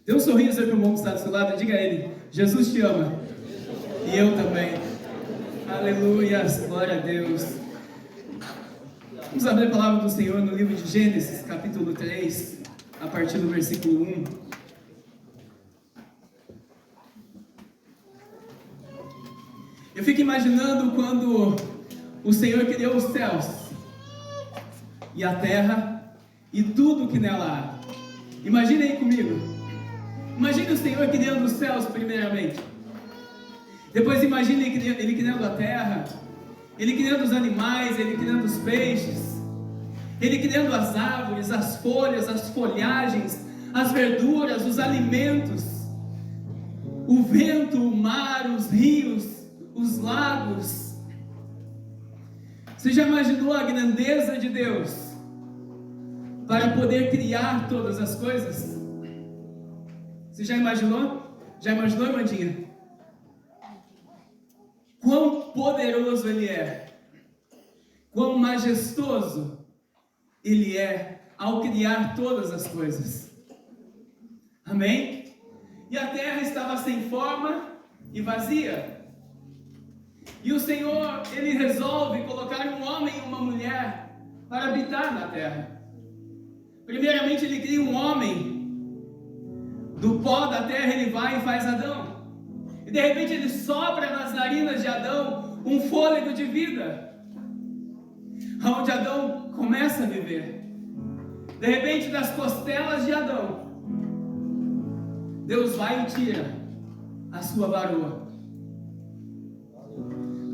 Dê um sorriso aí para o irmão que está do seu lado e diga a ele: Jesus te ama. E eu também. Aleluia, glória a Deus. Vamos abrir a palavra do Senhor no livro de Gênesis, capítulo 3, a partir do versículo 1. Eu fico imaginando quando o Senhor criou os céus e a terra e tudo que nela há. Imagine aí comigo. Imagine o Senhor criando os céus primeiramente. Depois imagine Ele criando a terra, Ele criando os animais, Ele criando os peixes, Ele criando as árvores, as folhas, as folhagens, as verduras, os alimentos, o vento, o mar, os rios, os lagos. Você já imaginou a grandeza de Deus para poder criar todas as coisas? Você já imaginou? Já imaginou, irmãzinha? Quão poderoso Ele é, quão majestoso Ele é ao criar todas as coisas. Amém? E a terra estava sem forma e vazia. E o Senhor, Ele resolve colocar um homem e uma mulher para habitar na terra. Primeiramente Ele cria um homem. Do pó da terra Ele vai e faz Adão. E de repente Ele sopra nas narinas de Adão um fôlego de vida, onde Adão começa a viver. De repente, das costelas de Adão, Deus vai e tira a sua varoa.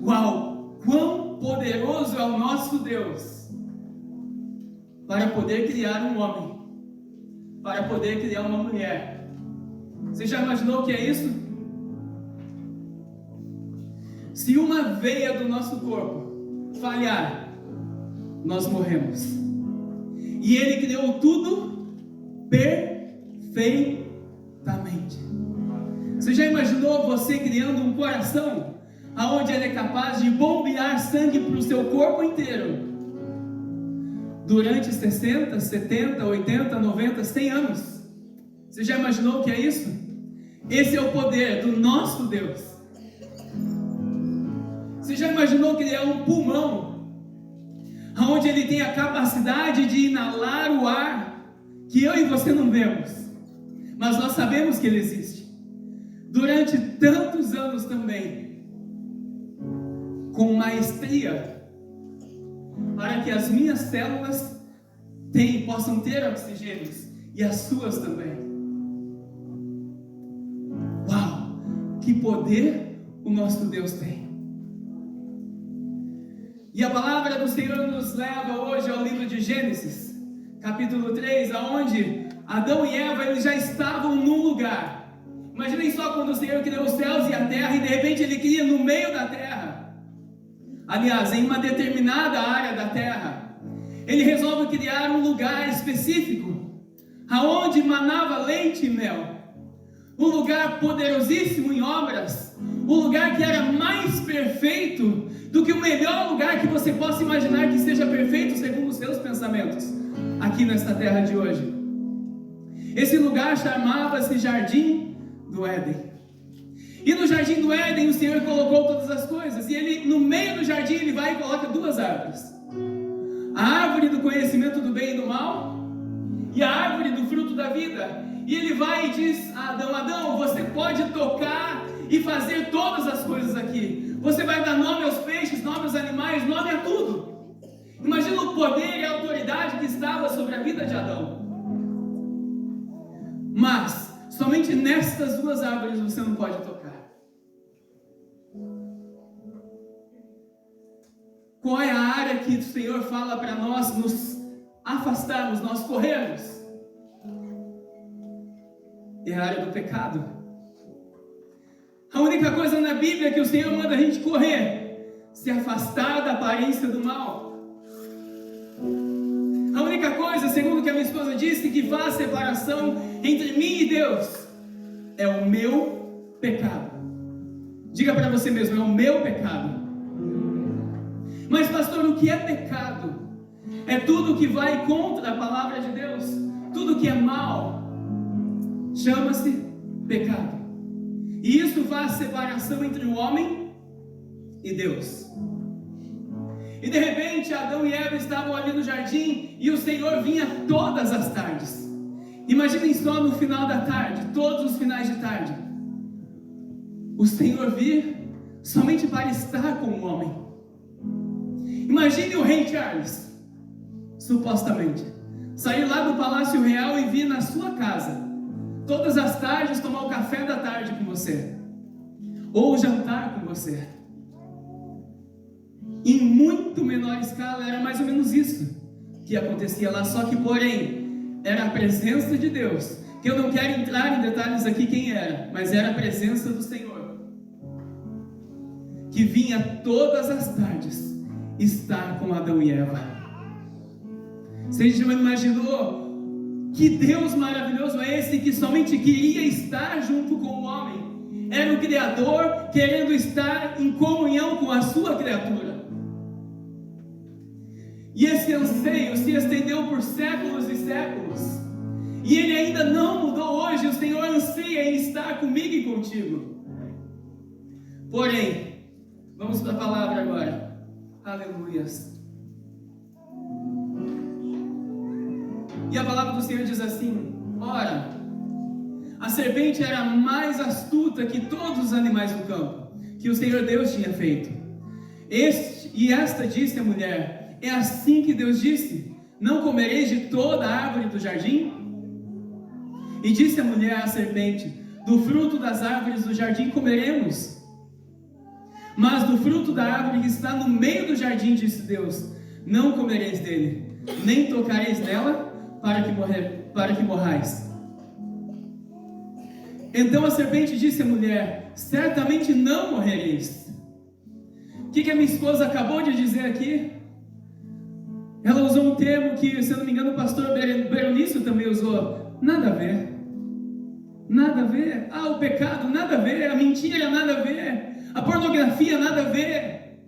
Uau! Quão poderoso é o nosso Deus para poder criar um homem, para poder criar uma mulher. Você já imaginou o que é isso? Se uma veia do nosso corpo falhar, nós morremos. E Ele criou tudo perfeitamente. Você já imaginou você criando um coração aonde Ele é capaz de bombear sangue para o seu corpo inteiro durante 60, 70, 80, 90, 100 anos? Você já imaginou o que é isso? Esse é o poder do nosso Deus. Você já imaginou criar um pulmão onde Ele tem a capacidade de inalar o ar que eu e você não vemos, mas nós sabemos que Ele existe, durante tantos anos também, com maestria, para que as minhas células possam ter oxigênio e as suas também. Uau! Que poder o nosso Deus tem! E a palavra do Senhor nos leva hoje ao livro de Gênesis, capítulo 3, aonde Adão e Eva eles já estavam num lugar. Imaginem só quando o Senhor criou os céus e a terra e de repente Ele cria no meio da terra. Aliás, em uma determinada área da terra, Ele resolve criar um lugar específico, aonde manava leite e mel. Um lugar poderosíssimo em obras, um lugar que era mais perfeito do que o melhor lugar que você possa imaginar que seja perfeito segundo os seus pensamentos, aqui nesta terra de hoje. Esse lugar chamava-se Jardim do Éden. E no Jardim do Éden o Senhor colocou todas as coisas, e Ele, no meio do jardim, Ele vai e coloca duas árvores: a árvore do conhecimento do bem e do mal, e a árvore do fruto da vida. E Ele vai e diz a Adão: Adão, você pode tocar e fazer todas as coisas aqui. Você vai dar nome aos peixes, nome aos animais, nome a tudo. Imagina o poder e a autoridade que estava sobre a vida de Adão. Mas somente nestas duas árvores você não pode tocar. Qual é a área que o Senhor fala para nós nos afastarmos, nós corrermos? É a área do pecado. A única coisa na Bíblia que o Senhor manda a gente correr, se afastar da aparência do mal. A única coisa, segundo o que a minha esposa disse, que faz separação entre mim e Deus, é o meu pecado. Diga para você mesmo: é o meu pecado. Mas pastor, o que é pecado? É tudo que vai contra a palavra de Deus, tudo que é mal. chama-se pecado. E isso faz separação entre o homem e Deus. E de repente Adão e Eva estavam ali no jardim e o Senhor vinha todas as tardes. Imaginem só no final da tarde, todos os finais de tarde, o Senhor vir somente para estar com o homem. Imagine o rei Charles, supostamente, sair lá do Palácio Real e vir na sua casa, todas as tardes tomar o café da tarde com você, ou jantar com você. Em muito menor escala era mais ou menos isso que acontecia lá, só que porém era a presença de Deus, que eu não quero entrar em detalhes aqui quem era, mas era a presença do Senhor, que vinha todas as tardes estar com Adão e Eva. Você já imaginou que Deus maravilhoso é esse que somente queria estar junto com o homem? Era o Criador querendo estar em comunhão com a sua criatura. E esse anseio se estendeu por séculos e séculos. E ele ainda não mudou hoje. O Senhor anseia em estar comigo e contigo. Porém, vamos para a palavra agora. Aleluias. E a palavra do Senhor diz assim: ora, a serpente era mais astuta que todos os animais do campo, que o Senhor Deus tinha feito. E esta disse à mulher: é assim que Deus disse: não comereis de toda a árvore do jardim? E disse a mulher à serpente: do fruto das árvores do jardim comeremos, mas do fruto da árvore que está no meio do jardim, disse Deus, não comereis dele, nem tocareis nela, para que morrais. Então a serpente disse à mulher: certamente não morrereis. O que a minha esposa acabou de dizer aqui? Ela usou um termo que, se eu não me engano, o pastor Beronício também usou. Nada a ver. Nada a ver. Ah, o pecado, nada a ver. A mentira, nada a ver. A pornografia, nada a ver.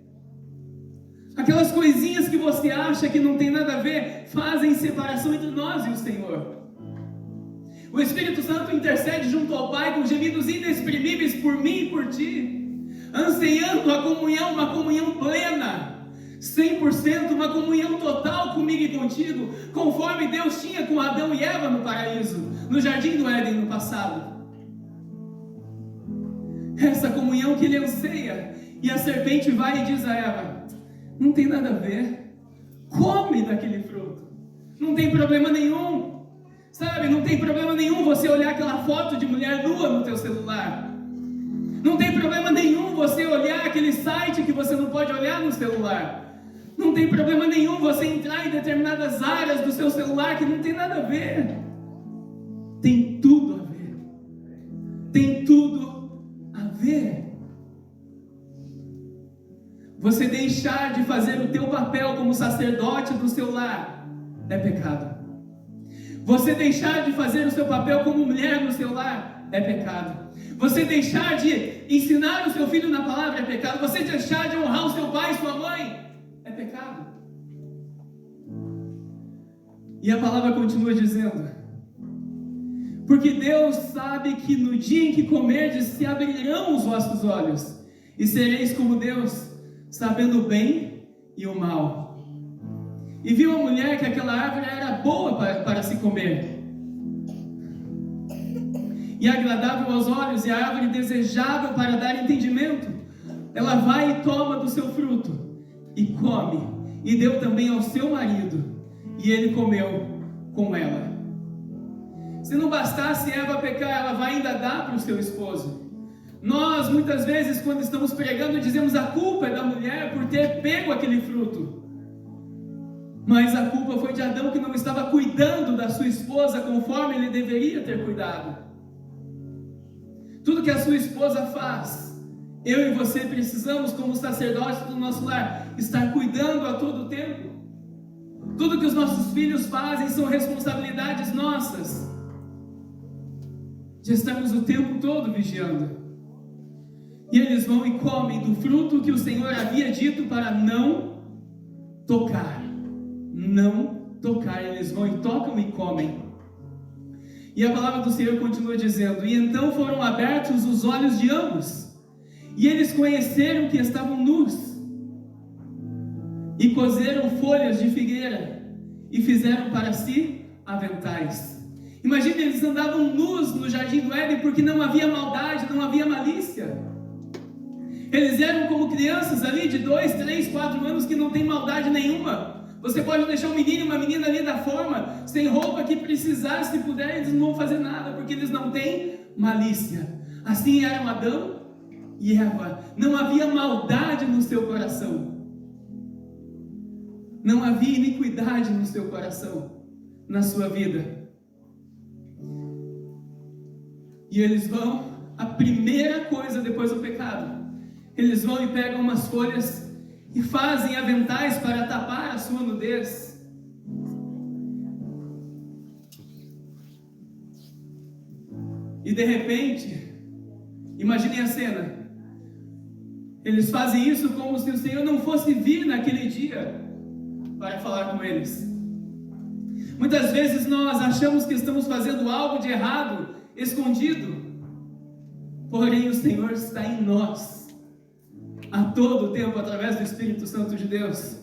Aquelas coisinhas que você acha que não tem nada a ver, fazem separação entre nós e o Senhor. O Espírito Santo intercede junto ao Pai com gemidos inexprimíveis por mim e por ti, ansiando a comunhão, uma comunhão plena, 100%, uma comunhão total comigo e contigo, conforme Deus tinha com Adão e Eva no paraíso, no jardim do Éden no passado. Essa comunhão que Ele anseia. E a serpente vai e diz a Eva: não tem nada a ver, come daquele fruto, não tem problema nenhum, sabe, não tem problema nenhum você olhar aquela foto de mulher nua no teu celular, não tem problema nenhum você olhar aquele site que você não pode olhar no celular, não tem problema nenhum você entrar em determinadas áreas do seu celular que não tem nada a ver. Tem tudo a ver. Tem tudo a ver. Você deixar de fazer o teu papel como sacerdote do seu lar é pecado. Você deixar de fazer o seu papel como mulher no seu lar é pecado. Você deixar de ensinar o seu filho na palavra é pecado. Você deixar de honrar o seu pai e sua mãe é pecado. E a palavra continua dizendo: porque Deus sabe que no dia em que comerdes se abrirão os vossos olhos, e sereis como Deus, sabendo o bem e o mal. E viu a mulher que aquela árvore era boa para se comer, e agradável aos olhos, e a árvore desejável para dar entendimento. Ela vai e toma do seu fruto e come, e deu também ao seu marido, e ele comeu com ela. Se não bastasse Eva pecar, ela vai ainda dar para o seu esposo. Nós muitas vezes, quando estamos pregando, dizemos: a culpa é da mulher por ter pego aquele fruto. Mas a culpa foi de Adão, que não estava cuidando da sua esposa conforme ele deveria ter cuidado. Tudo que a sua esposa faz, eu e você precisamos, como sacerdotes do nosso lar, estar cuidando a todo tempo. Tudo que os nossos filhos fazem são responsabilidades nossas, de estarmos o tempo todo vigiando. E eles vão e comem do fruto que o Senhor havia dito para não tocar. Não tocar. Eles vão e tocam e comem. E a palavra do Senhor continua dizendo: e então foram abertos os olhos de ambos, e eles conheceram que estavam nus, e coseram folhas de figueira, e fizeram para si aventais. Imagina, eles andavam nus no jardim do Éden, porque não havia maldade, não havia malícia. Eles eram como crianças ali de 2, 3, 4 anos que não tem maldade nenhuma. Você pode deixar um menino e uma menina ali da forma, sem roupa, que precisar, se puder, eles não vão fazer nada, porque eles não têm malícia. Assim eram Adão e Eva. Não havia maldade no seu coração. Não havia iniquidade no seu coração, na sua vida. E eles vão, a primeira coisa depois do pecado, eles vão e pegam umas folhas e fazem aventais para tapar a sua nudez. E de repente, imaginem a cena. Eles fazem isso como se o Senhor não fosse vir naquele dia para falar com eles. Muitas vezes nós achamos que estamos fazendo algo de errado, escondido. Porém, o Senhor está em nós a todo tempo, através do Espírito Santo de Deus.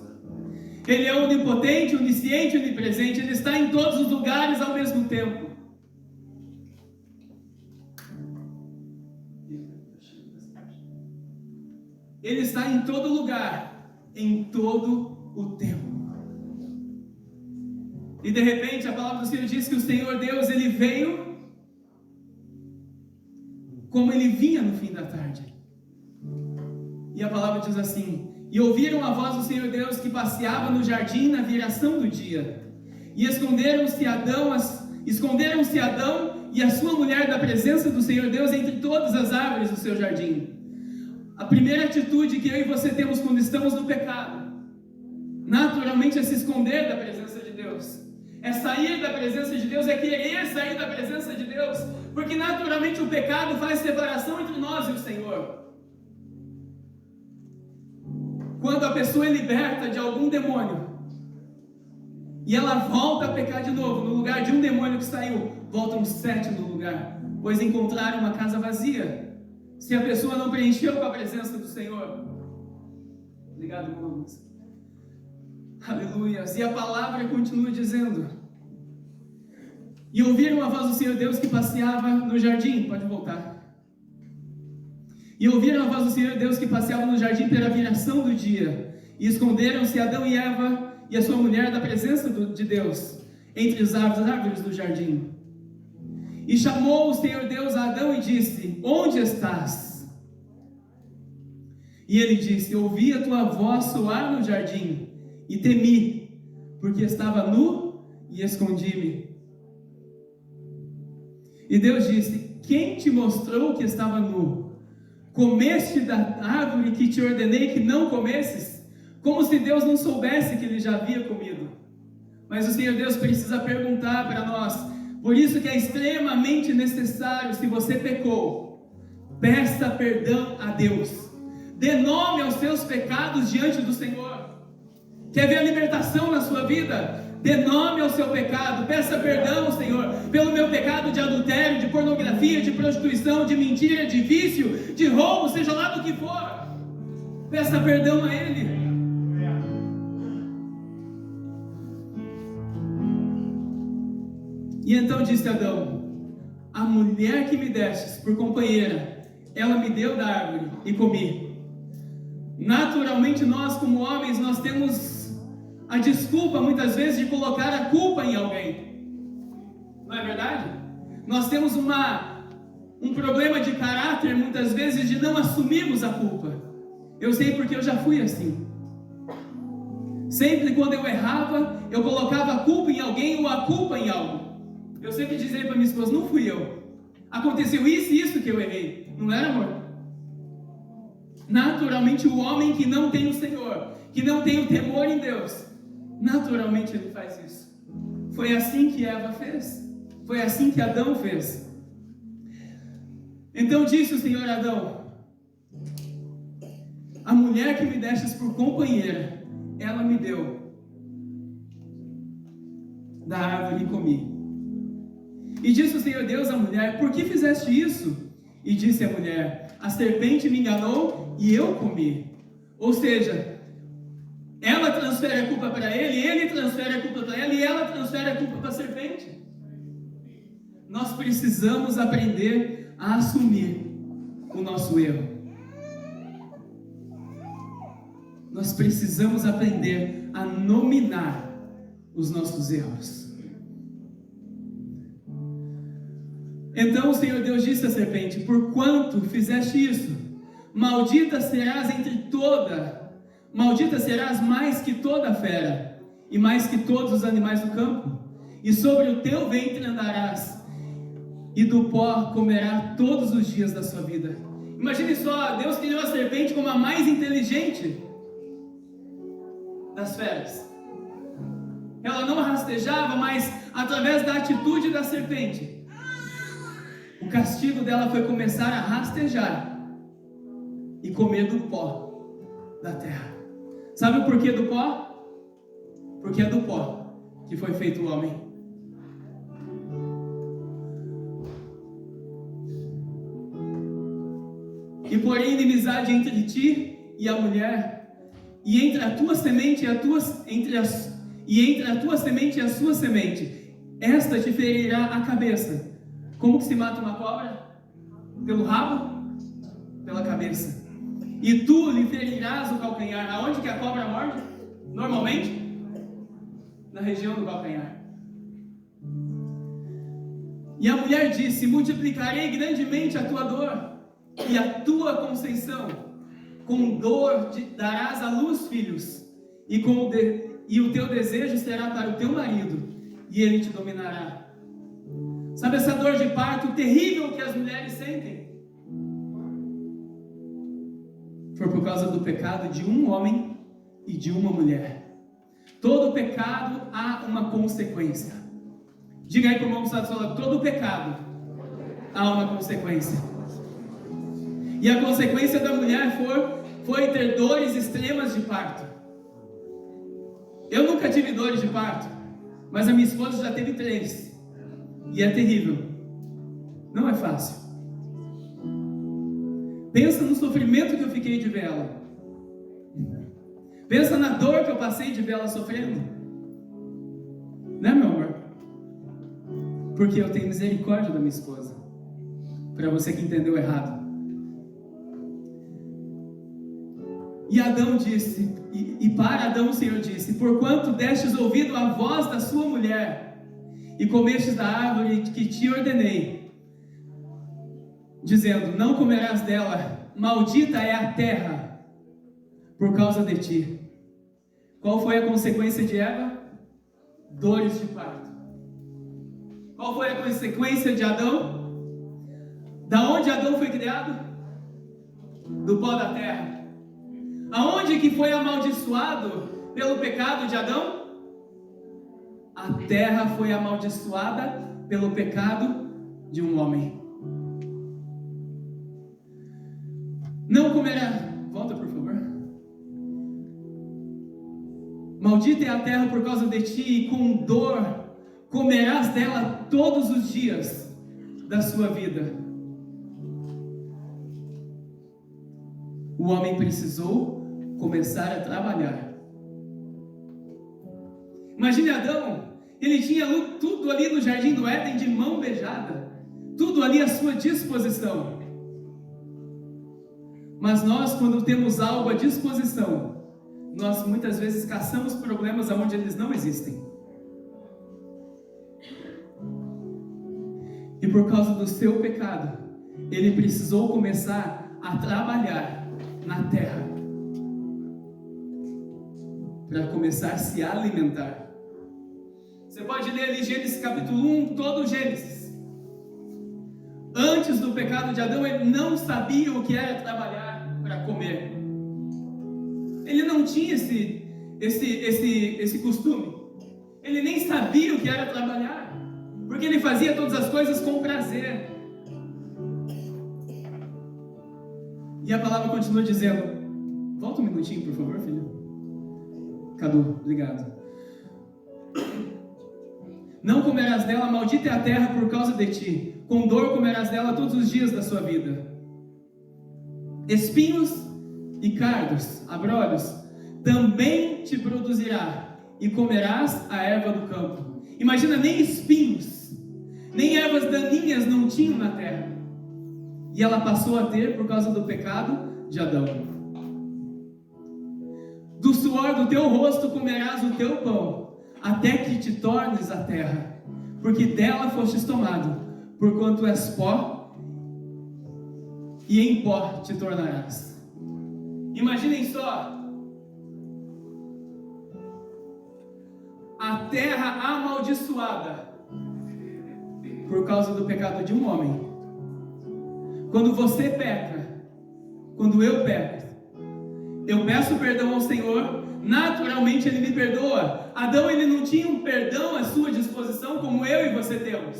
Ele é onipotente, onisciente, onipresente. Ele está em todos os lugares ao mesmo tempo. Ele está em todo lugar, em todo o tempo. E de repente a palavra do Senhor diz que o Senhor Deus, Ele veio como Ele vinha no fim da tarde. E a palavra diz assim: e ouviram a voz do Senhor Deus que passeava no jardim na viração do dia. E esconderam-se Adão e a sua mulher da presença do Senhor Deus entre todas as árvores do seu jardim. A primeira atitude que eu e você temos quando estamos no pecado, naturalmente, é se esconder da presença de Deus. É sair da presença de Deus, é querer sair da presença de Deus, porque naturalmente o pecado faz separação entre nós e o Senhor. Quando a pessoa é liberta de algum demônio e ela volta a pecar de novo, no lugar de um demônio que saiu, voltam 7 no lugar, pois encontraram uma casa vazia. Se a pessoa não preencheu com a presença do Senhor. Obrigado, irmãos. Aleluia. E a palavra continua dizendo: e ouviram a voz do Senhor Deus que passeava no jardim. Pode voltar. E ouviram a voz do Senhor Deus que passeava no jardim pela viração do dia. E esconderam-se Adão e Eva e a sua mulher da presença de Deus, entre as árvores do jardim. E chamou o Senhor Deus a Adão e disse: onde estás? E ele disse: ouvi a tua voz soar no jardim, e temi, porque estava nu e escondi-me. E Deus disse: quem te mostrou que estava nu? Comeste da árvore que te ordenei que não comesses? Como se Deus não soubesse que ele já havia comido. Mas o Senhor Deus precisa perguntar para nós. Por isso que é extremamente necessário, se você pecou, peça perdão a Deus. Dê nome aos seus pecados diante do Senhor. Quer ver a libertação na sua vida? Dê nome ao seu pecado, peça perdão, Senhor, pelo meu pecado de adultério, de pornografia, de prostituição, de mentira, de vício, de roubo, seja lá do que for. Peça perdão a Ele. E então disse Adão: a mulher que me destes por companheira, ela me deu da árvore e comi. Naturalmente nós, como homens, nós temos a desculpa muitas vezes de colocar a culpa em alguém. Não é verdade? Nós temos um problema de caráter muitas vezes de não assumirmos a culpa. Eu sei porque eu já fui assim. Sempre quando eu errava, eu colocava a culpa em alguém ou a culpa em algo. Eu sempre dizia para minha esposa: não fui eu. Aconteceu isso e isso que eu errei. Não era, amor? Naturalmente o homem que não tem o Senhor, que não tem o temor em Deus, naturalmente ele faz isso. Foi assim que Eva fez. Foi assim que Adão fez. Então disse o Senhor a Adão: a mulher que me destes por companheira, ela me deu da árvore e comi. E disse o Senhor Deus à mulher: por que fizeste isso? E disse a mulher: a serpente me enganou e eu comi. Ou seja, ela transfere a culpa para ele transfere a culpa para ela e ela transfere a culpa para a serpente. Nós precisamos aprender a assumir o nosso erro. Nós precisamos aprender a nominar os nossos erros. Então o Senhor Deus disse à serpente: por quanto fizeste isso, maldita serás mais que toda a fera, e mais que todos os animais do campo, e sobre o teu ventre andarás, e do pó comerá todos os dias da sua vida. Imagine só, Deus criou a serpente como a mais inteligente das feras. Ela não rastejava, mas através da atitude da serpente, o castigo dela foi começar a rastejar e comer do pó da terra. Sabe o porquê do pó? Porque é do pó que foi feito o homem. E porém inimizade entre ti e a mulher, e entre a tua semente entre a tua semente e a sua semente, esta te ferirá a cabeça. Como que se mata uma cobra? Pelo rabo? Pela cabeça. E tu lhe ferirás o calcanhar. Aonde que a cobra morde? Normalmente? Na região do calcanhar. E a mulher disse: multiplicarei grandemente a tua dor e a tua conceição. Com dor darás à luz filhos, e o teu desejo será para o teu marido, e ele te dominará. Sabe essa dor de parto terrível que as mulheres sentem? Foi por causa do pecado de um homem e de uma mulher. Todo pecado há uma consequência. Diga aí para o irmão que está do seu lado: todo pecado há uma consequência. E a consequência da mulher foi ter dores extremas de parto. Eu nunca tive dores de parto, mas a minha esposa já teve 3. E é terrível. Não é fácil. Pensa no sofrimento que eu fiquei de ver ela. Pensa na dor que eu passei de ver ela sofrendo. Né, meu amor? Porque eu tenho misericórdia da minha esposa. Para você que entendeu errado. E Adão disse, e para Adão o Senhor disse: porquanto destes ouvido à voz da sua mulher, e comestes da árvore que te ordenei, dizendo: não comerás dela, maldita é a terra por causa de ti. Qual foi a consequência de Eva? Dores de parto. Qual foi a consequência de Adão? Da onde Adão foi criado? Do pó da terra. Aonde que foi amaldiçoado pelo pecado de Adão? A terra foi amaldiçoada pelo pecado de um homem. Não comerá. Volta, por favor. Maldita é a terra por causa de ti, e com dor comerás dela todos os dias da sua vida. O homem precisou começar a trabalhar. Imagine Adão, ele tinha tudo ali no jardim do Éden de mão beijada, tudo ali à sua disposição. Mas nós, quando temos algo à disposição, nós muitas vezes caçamos problemas onde eles não existem. E por causa do seu pecado, ele precisou começar a trabalhar na terra para começar a se alimentar. Você pode ler ali Gênesis capítulo 1, todo o Gênesis. Antes do pecado de Adão, ele não sabia o que era trabalhar para comer. Ele não tinha esse costume. Ele nem sabia o que era trabalhar, porque ele fazia todas as coisas com prazer. E a palavra continua dizendo, volta um minutinho, por favor, filho. Cadu, obrigado. Não comerás dela, maldita é a terra por causa de ti. Com dor comerás dela todos os dias da sua vida. Espinhos e cardos, abrolhos, também te produzirá, e comerás a erva do campo. Imagina, nem espinhos, nem ervas daninhas não tinham na terra. E ela passou a ter por causa do pecado de Adão. Do suor do teu rosto comerás o teu pão, até que te tornes a terra, porque dela fostes tomado, porquanto és pó, e em pó te tornarás. Imaginem só, a terra amaldiçoada por causa do pecado de um homem. Quando você peca, quando eu peco, eu peço perdão ao Senhor, naturalmente Ele me perdoa. Adão, ele não tinha um perdão à sua disposição como eu e você temos.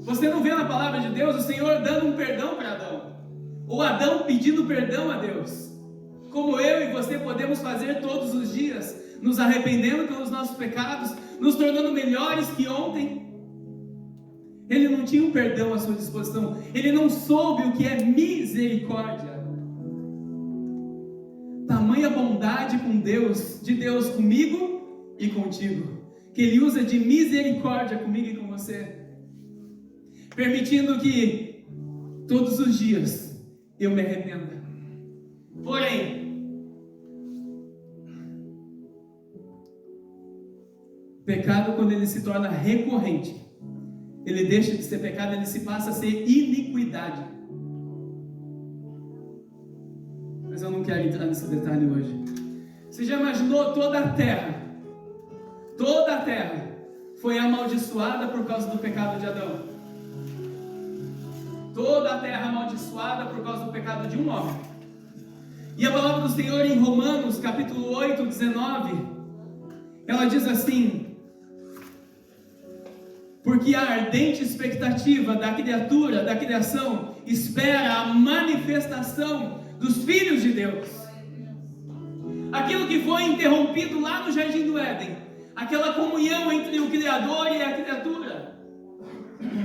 Você não vê na palavra de Deus o Senhor dando um perdão para Adão, ou Adão pedindo perdão a Deus, como eu e você podemos fazer todos os dias, nos arrependendo pelos nossos pecados, nos tornando melhores que ontem. Ele não tinha um perdão à sua disposição, ele não soube o que é misericórdia. Tamanha bondade com Deus, de Deus comigo e contigo, que Ele usa de misericórdia comigo e com você, permitindo que todos os dias eu me arrependa. Porém, pecado, quando ele se torna recorrente, ele deixa de ser pecado, ele se passa a ser iniquidade. Mas eu não quero entrar nesse detalhe hoje. Você já imaginou toda a terra foi amaldiçoada por causa do pecado de Adão? Toda a terra amaldiçoada por causa do pecado de um homem. E a palavra do Senhor em Romanos, capítulo 8, 19, ela diz assim: porque a ardente expectativa da criatura, da criação, espera a manifestação dos filhos de Deus. Aquilo que foi interrompido lá no Jardim do Éden, aquela comunhão entre o Criador e a criatura,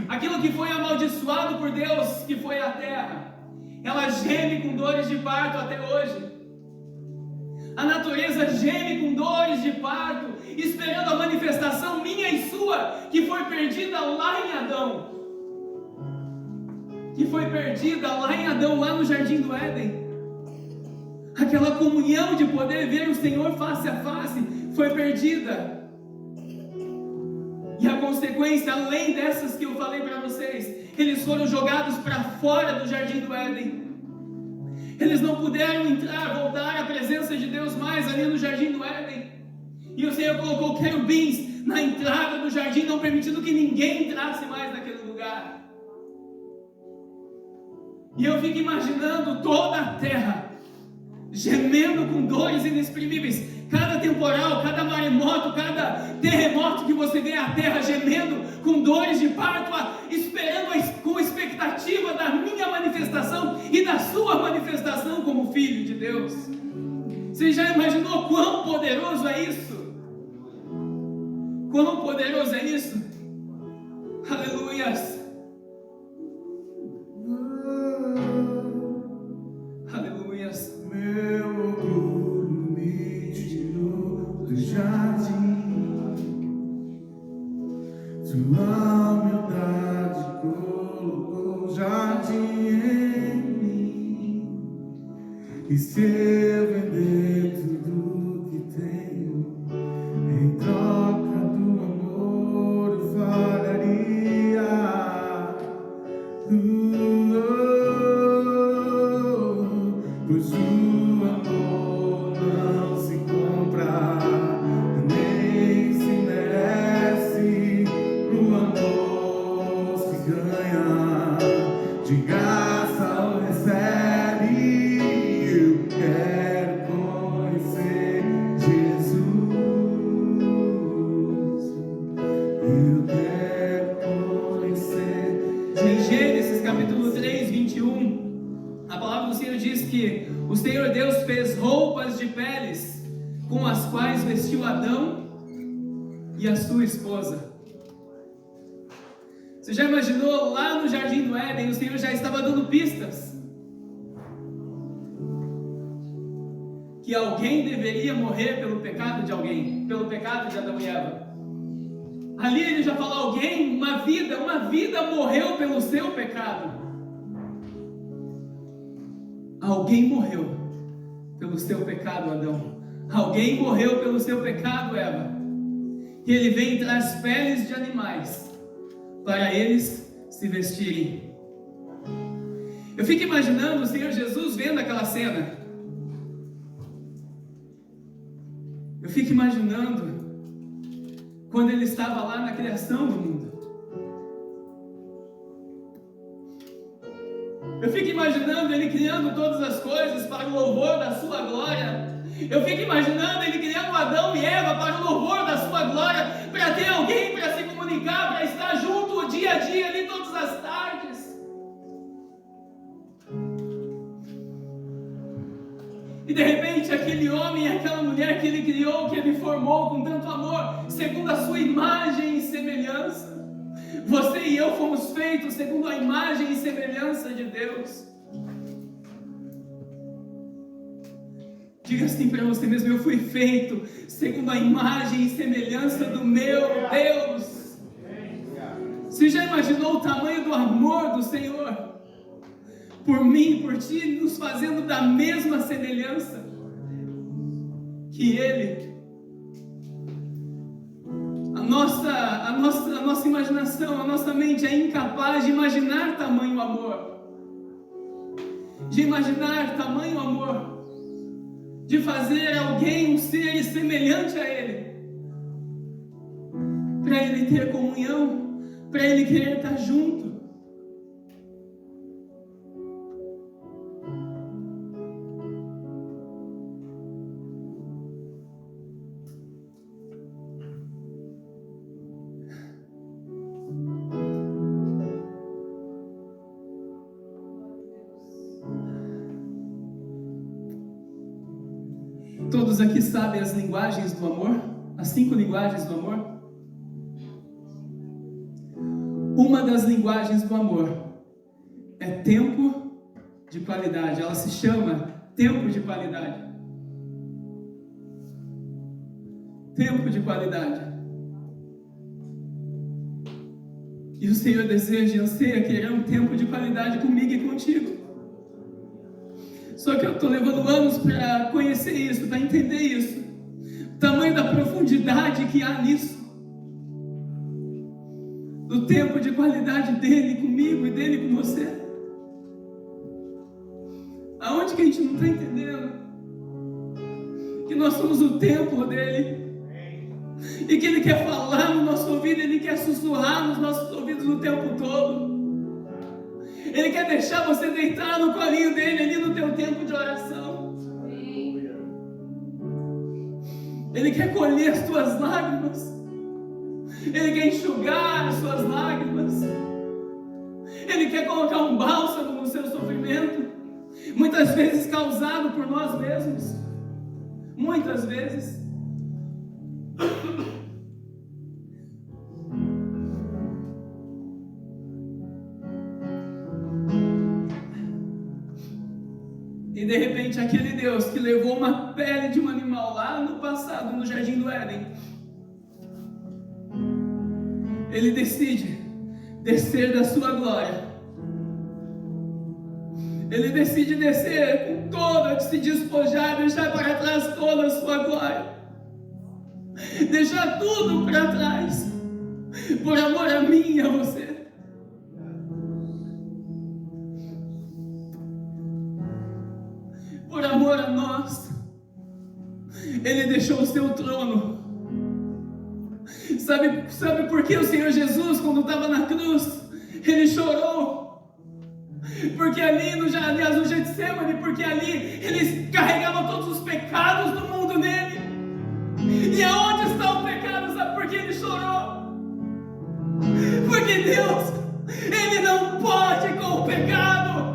aquilo que foi amaldiçoado por Deus, que foi a terra, ela geme com dores de parto até hoje. A natureza geme com dores de parto, esperando a manifestação minha e sua, que foi perdida lá em Adão. Que foi perdida lá em Adão, lá no Jardim do Éden. Aquela comunhão de poder ver o Senhor face a face foi perdida. E a consequência, além dessas que eu falei para vocês, eles foram jogados para fora do Jardim do Éden. Eles não puderam entrar, voltar à presença de Deus mais ali no Jardim do Éden. E o Senhor colocou querubins na entrada do jardim, não permitindo que ninguém entrasse mais naquele lugar. E eu fico imaginando toda a terra gemendo com dores inexprimíveis. Cada temporal, cada maremoto, cada terremoto que você vê a terra gemendo com dores de parto, esperando com expectativa da minha manifestação e da sua manifestação como filho de Deus. Você já imaginou quão poderoso é isso? Quão poderoso é isso? Aleluias! Aleluias! Meu orgulho me tirou do jardim, tua humildade colocou o jardim em mim. E se eu vender tudo que tenho em troca do amor, eu falaria. Pois o amor não se compra, nem se merece. O amor se ganha, de graça ou recebe. Eu quero conhecer Jesus. Eu quero conhecer Em Gênesis capítulo 3, 21, a palavra do Senhor diz que o Senhor Deus fez roupas de peles com as quais vestiu Adão e a sua esposa. Você já imaginou lá no Jardim do Éden, o Senhor já estava dando pistas que alguém deveria morrer pelo pecado de alguém, pelo pecado de Adão e Eva. Ali ele já falou: alguém, uma vida morreu pelo seu pecado. Alguém morreu pelo seu pecado, Adão. Alguém morreu pelo seu pecado, Eva. E ele vem e traz peles de animais para eles se vestirem. Eu fico imaginando o Senhor Jesus vendo aquela cena. Eu fico imaginando quando ele estava lá na criação do mundo. Eu fico imaginando ele criando todas as coisas para o louvor da sua glória. Eu fico imaginando ele criando Adão e Eva para o louvor da sua glória, para ter alguém para se comunicar, para estar junto o dia a dia ali todas as tardes. E de repente aquele homem e aquela mulher que ele criou, que ele formou com tanto amor, segundo a sua imagem e semelhança. Você e eu fomos feitos segundo a imagem e semelhança de Deus. Diga assim para você mesmo: eu fui feito segundo a imagem e semelhança do meu Deus. Você já imaginou o tamanho do amor do Senhor por mim, por ti, nos fazendo da mesma semelhança que Ele? A nossa imaginação, a nossa mente é incapaz de imaginar tamanho amor, de fazer alguém um ser semelhante a Ele, para Ele ter comunhão, para Ele querer estar junto. Todos aqui sabem as linguagens do amor? As 5 linguagens do amor? Uma das linguagens do amor é tempo de qualidade. Ela se chama tempo de qualidade. Tempo de qualidade. E o Senhor deseja e anseia querer um tempo de qualidade comigo e contigo. Só que eu estou levando anos para conhecer isso, para entender isso. O tamanho da profundidade que há nisso. Do tempo de qualidade dele comigo e dele com você. Aonde que a gente não está entendendo? Que nós somos o templo dele. E que ele quer falar no nosso ouvido, ele quer sussurrar nos nossos ouvidos o tempo todo. Ele quer deixar você deitar no colinho dele ali no teu tempo de oração. Ele quer colher as tuas lágrimas. Ele quer enxugar as suas lágrimas. Ele quer colocar um bálsamo no seu sofrimento, muitas vezes causado por nós mesmos. Muitas vezes. E de repente aquele Deus que levou uma pele de um animal lá no passado, no Jardim do Éden, Ele decide descer da sua glória. Ele decide descer com toda, se despojar, deixar para trás toda a sua glória. Deixar tudo para trás, por amor a mim e a você. Por amor a nós, Ele deixou o seu trono. Sabe por que o Senhor Jesus, quando estava na cruz, Ele chorou? Porque ali no Getsemane, porque ali Ele carregava todos os pecados do mundo nele. E aonde está o pecado? Sabe por que Ele chorou? Porque Deus, Ele não pode com o pecado.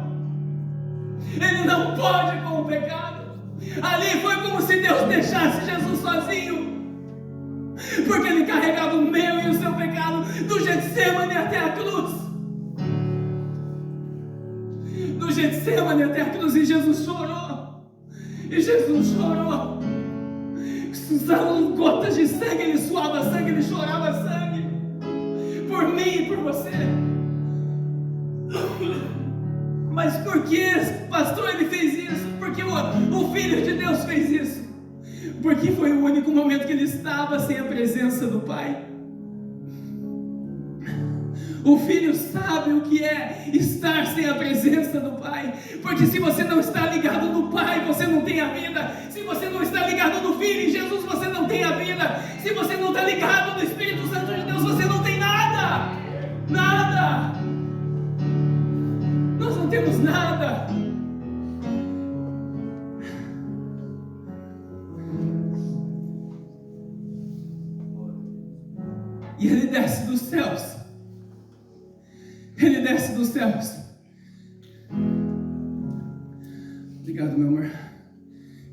Ele não pode com o pecado. Ali foi como se Deus deixasse Jesus sozinho, porque Ele carregava cruz. No Getsemane até a cruz, e Jesus chorou. E Jesus chorou. Usaram gotas de sangue, ele suava sangue, ele chorava sangue. Por mim e por você. Mas por que, pastor, ele fez isso? Porque o Filho de Deus fez isso. Porque foi o único momento que ele estava sem a presença do Pai. O Filho sabe o que é estar sem a presença do Pai. Porque se você não está ligado no Pai, você não tem a vida. Se você não está ligado no Filho, em Jesus, você não tem a vida. Se você não está ligado no Espírito Santo de Deus, você não tem nada. Nada. Nós não temos nada. E ele desce dos céus. Ele desce dos céus. Obrigado, meu amor.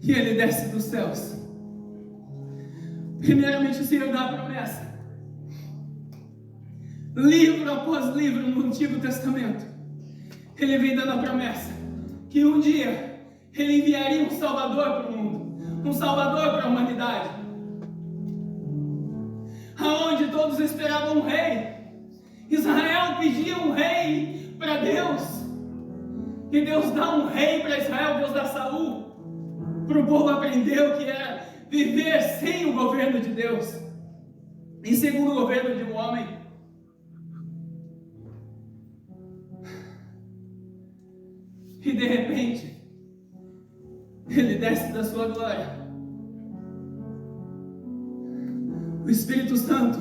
E ele desce dos céus. Primeiramente, o Senhor dá a promessa. Livro após livro no Antigo Testamento, ele vem dando a promessa que um dia ele enviaria um Salvador para o mundo, um Salvador para a humanidade, aonde todos esperavam um rei. Israel pedia um rei para Deus, e Deus dá um rei para Israel. Deus dá Saul, para o povo aprender o que era viver sem o governo de Deus, e segundo o governo de um homem. E de repente, ele desce da sua glória. O Espírito Santo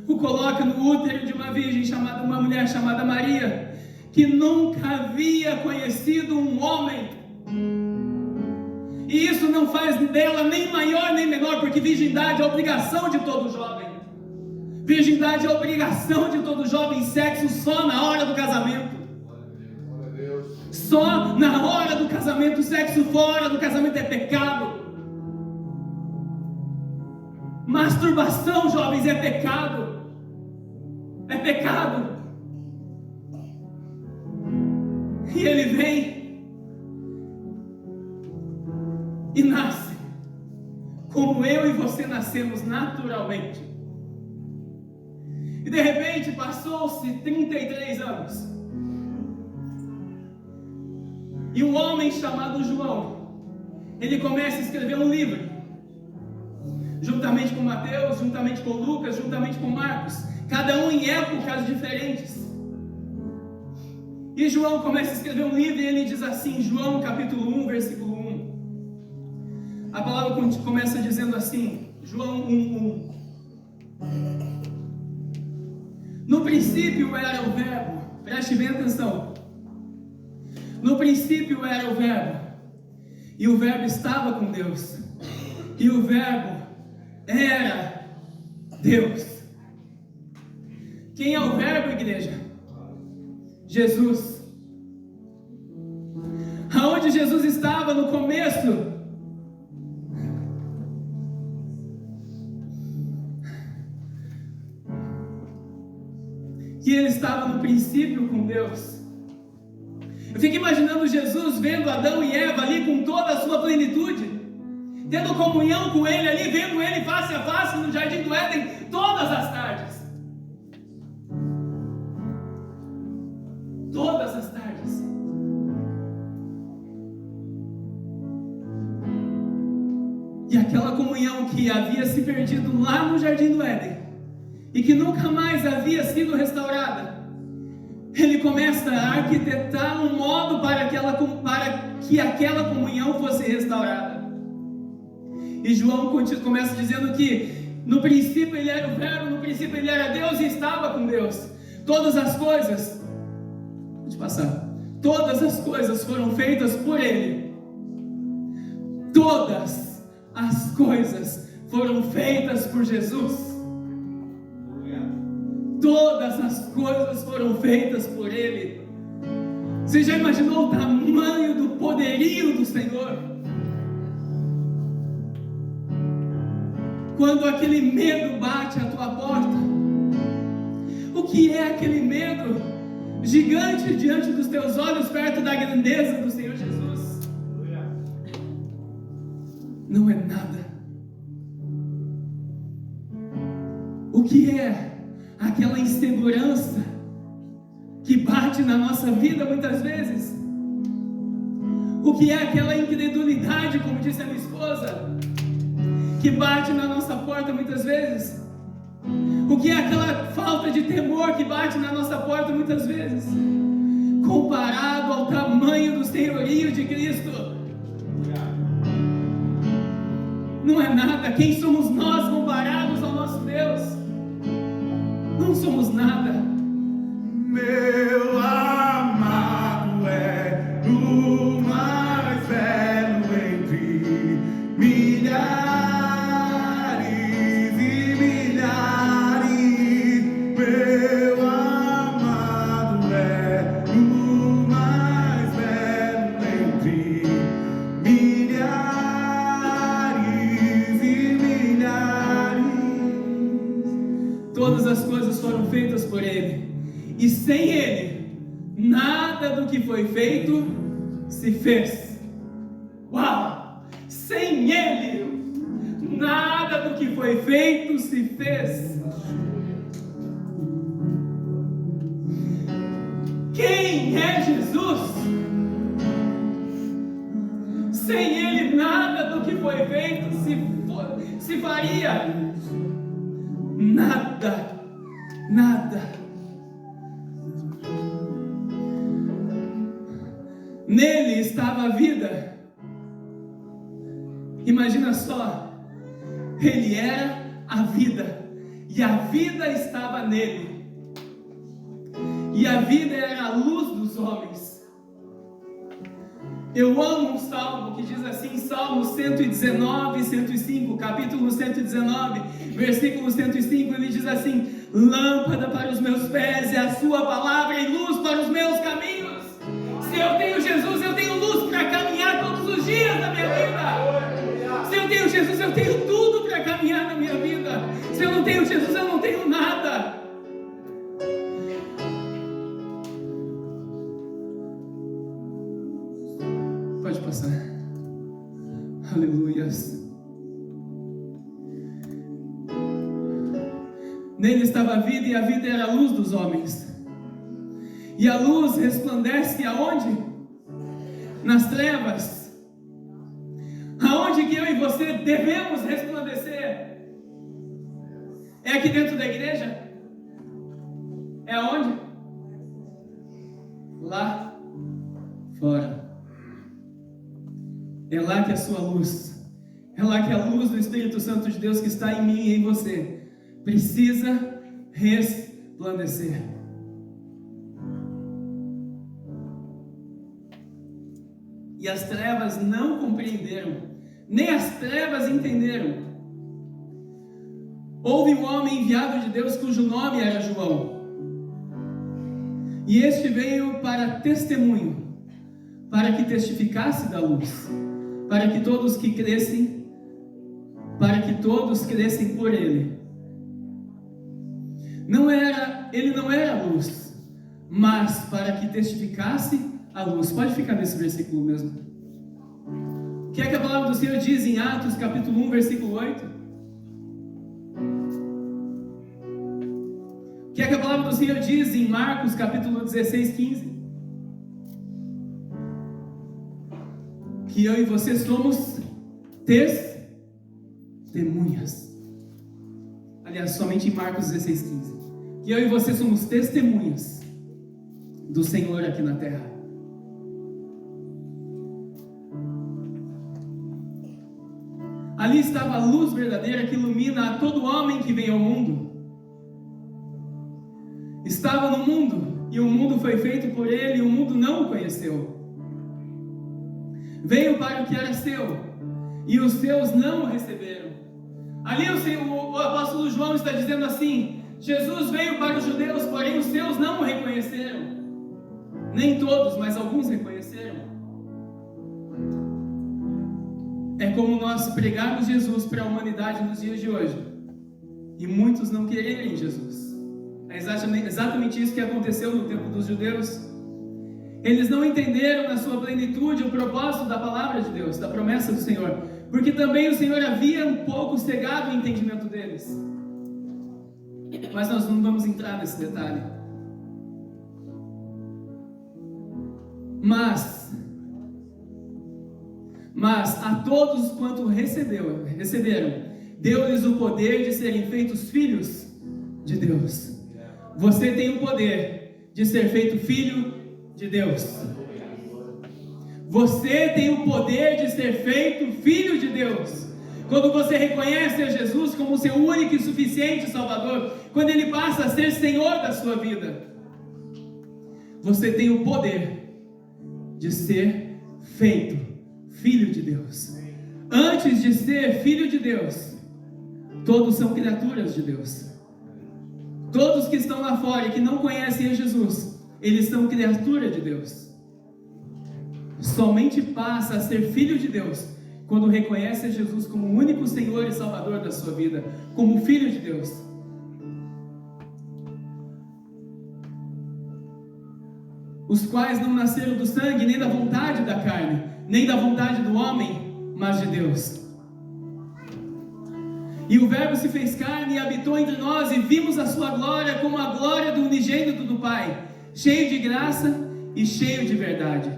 o coloca no útero de uma virgem chamada, uma mulher chamada Maria, que nunca havia conhecido um homem. E isso não faz dela nem maior nem menor, porque virgindade é obrigação de todo jovem. Virgindade é obrigação de todo jovem, sexo só na hora do casamento. Só na hora do casamento, sexo fora do casamento é pecado. Masturbação, jovens, é pecado. É pecado. E ele vem e nasce como eu e você nascemos naturalmente. E de repente passou-se 33 anos. E um homem chamado João, ele começa a escrever um livro, juntamente com Mateus, juntamente com Lucas, juntamente com Marcos, cada um em épocas diferentes. E João começa a escrever um livro e ele diz assim, João capítulo 1, versículo 1. A palavra começa dizendo assim, João 1:1. No princípio era o verbo, preste bem atenção. No princípio era o verbo, e o verbo estava com Deus, e o verbo era Deus. Quem é o verbo, igreja? Jesus. Aonde Jesus estava no começo? Que ele estava no princípio com Deus. Eu fico imaginando Jesus vendo Adão e Eva ali com toda a sua plenitude, tendo comunhão com ele ali, vendo ele face a face no jardim do Éden todas as tardes. Todas as tardes. E aquela comunhão que havia se perdido lá no jardim do Éden e que nunca mais havia sido restaurada, ele começa a arquitetar um modo para que aquela comunhão fosse restaurada. E João começa dizendo que no princípio ele era o verbo, no princípio ele era Deus e estava com Deus. Todas as coisas, todas as coisas foram feitas por ele. Todas as coisas foram feitas por Jesus. Todas as coisas foram feitas por ele. Você já imaginou o tamanho do poderio do Senhor? Quando aquele medo bate à tua porta, o que é aquele medo gigante diante dos teus olhos, perto da grandeza do Senhor Jesus? Não é nada. O que é aquela insegurança que bate na nossa vida muitas vezes? O que é aquela incredulidade, como disse a minha esposa, que bate na nossa porta muitas vezes? O que é aquela falta de temor que bate na nossa porta muitas vezes? Comparado ao tamanho do senhorio de Cristo, não é nada. Quem somos nós comparados ao nosso Deus? Não somos nada. Meu amado é o mais belo entre milhares e milhares. Meu amado é o mais belo entre milhares e milhares. Todas as coisas foram feitas por Ele, e sem Ele, nada do que foi feito se fez. Uau! Sem Ele, nada do que foi feito se fez. Quem é Jesus? Sem Ele, nada do que foi feito se faria. Nada, nada. Nele estava a vida. Imagina só, Ele era a vida, e a vida estava nele, e a vida era a luz dos homens. Eu amo um salmo que diz assim, Salmo 119, 105, capítulo 119, versículo 105, ele diz assim: lâmpada para os meus pés é a sua palavra e luz para os meus caminhos. Se eu tenho Jesus, eu tenho luz para caminhar todos os dias da minha vida. Se eu tenho Jesus, eu tenho tudo para caminhar na minha vida. Se eu não tenho Jesus, eu não tenho nada. Pode passar. Aleluias. Nele estava a vida, e a vida era a luz dos homens. E a luz resplandece aonde? Nas trevas. Aonde que eu e você devemos resplandecer? É aqui dentro da igreja? É aonde? Lá fora. É lá que a sua luz, é lá que a luz do Espírito Santo de Deus que está em mim e em você precisa resplandecer. E as trevas não compreenderam, nem as trevas entenderam. Houve um homem enviado de Deus cujo nome era João. E este veio para testemunho, para que testificasse da luz, para que todos crescem por ele. Ele não era a luz, mas para que testificasse a luz. Pode ficar nesse versículo mesmo. O que é que a palavra do Senhor diz em Atos capítulo 1, versículo 8? O que é que a palavra do Senhor diz em Marcos capítulo 16, 15? Que eu e você somos testemunhas. Aliás, somente em Marcos 16, 15. Que eu e você somos testemunhas do Senhor aqui na terra. Ali estava a luz verdadeira que ilumina a todo homem que vem ao mundo. Estava no mundo, e o mundo foi feito por ele, e o mundo não o conheceu. Veio para o que era seu, e os seus não o receberam. Ali o apóstolo João está dizendo assim: Jesus veio para os judeus, porém os seus não o reconheceram. Nem todos, mas alguns reconheceram. É como nós pregarmos Jesus para a humanidade nos dias de hoje, e muitos não quererem Jesus. É exatamente isso que aconteceu no tempo dos judeus. Eles não entenderam na sua plenitude o propósito da palavra de Deus, da promessa do Senhor, porque também o Senhor havia um pouco cegado o entendimento deles. Mas nós não vamos entrar nesse detalhe. Mas a todos quanto receberam, deu-lhes o poder de serem feitos filhos de Deus. Você tem o poder de ser feito filho de Deus. Você tem o poder de ser feito filho de Deus. Quando você reconhece a Jesus como seu único e suficiente Salvador, quando Ele passa a ser Senhor da sua vida, você tem o poder de ser feito filho de Deus. Antes de ser filho de Deus, todos são criaturas de Deus. Todos que estão lá fora e que não conhecem a Jesus, eles são criatura de Deus. Somente passa a ser filho de Deus quando reconhece a Jesus como o único Senhor e Salvador da sua vida, como filho de Deus. Os quais não nasceram do sangue, nem da vontade da carne, nem da vontade do homem, mas de Deus. E o Verbo se fez carne e habitou entre nós, e vimos a sua glória como a glória do unigênito do Pai, cheio de graça e cheio de verdade.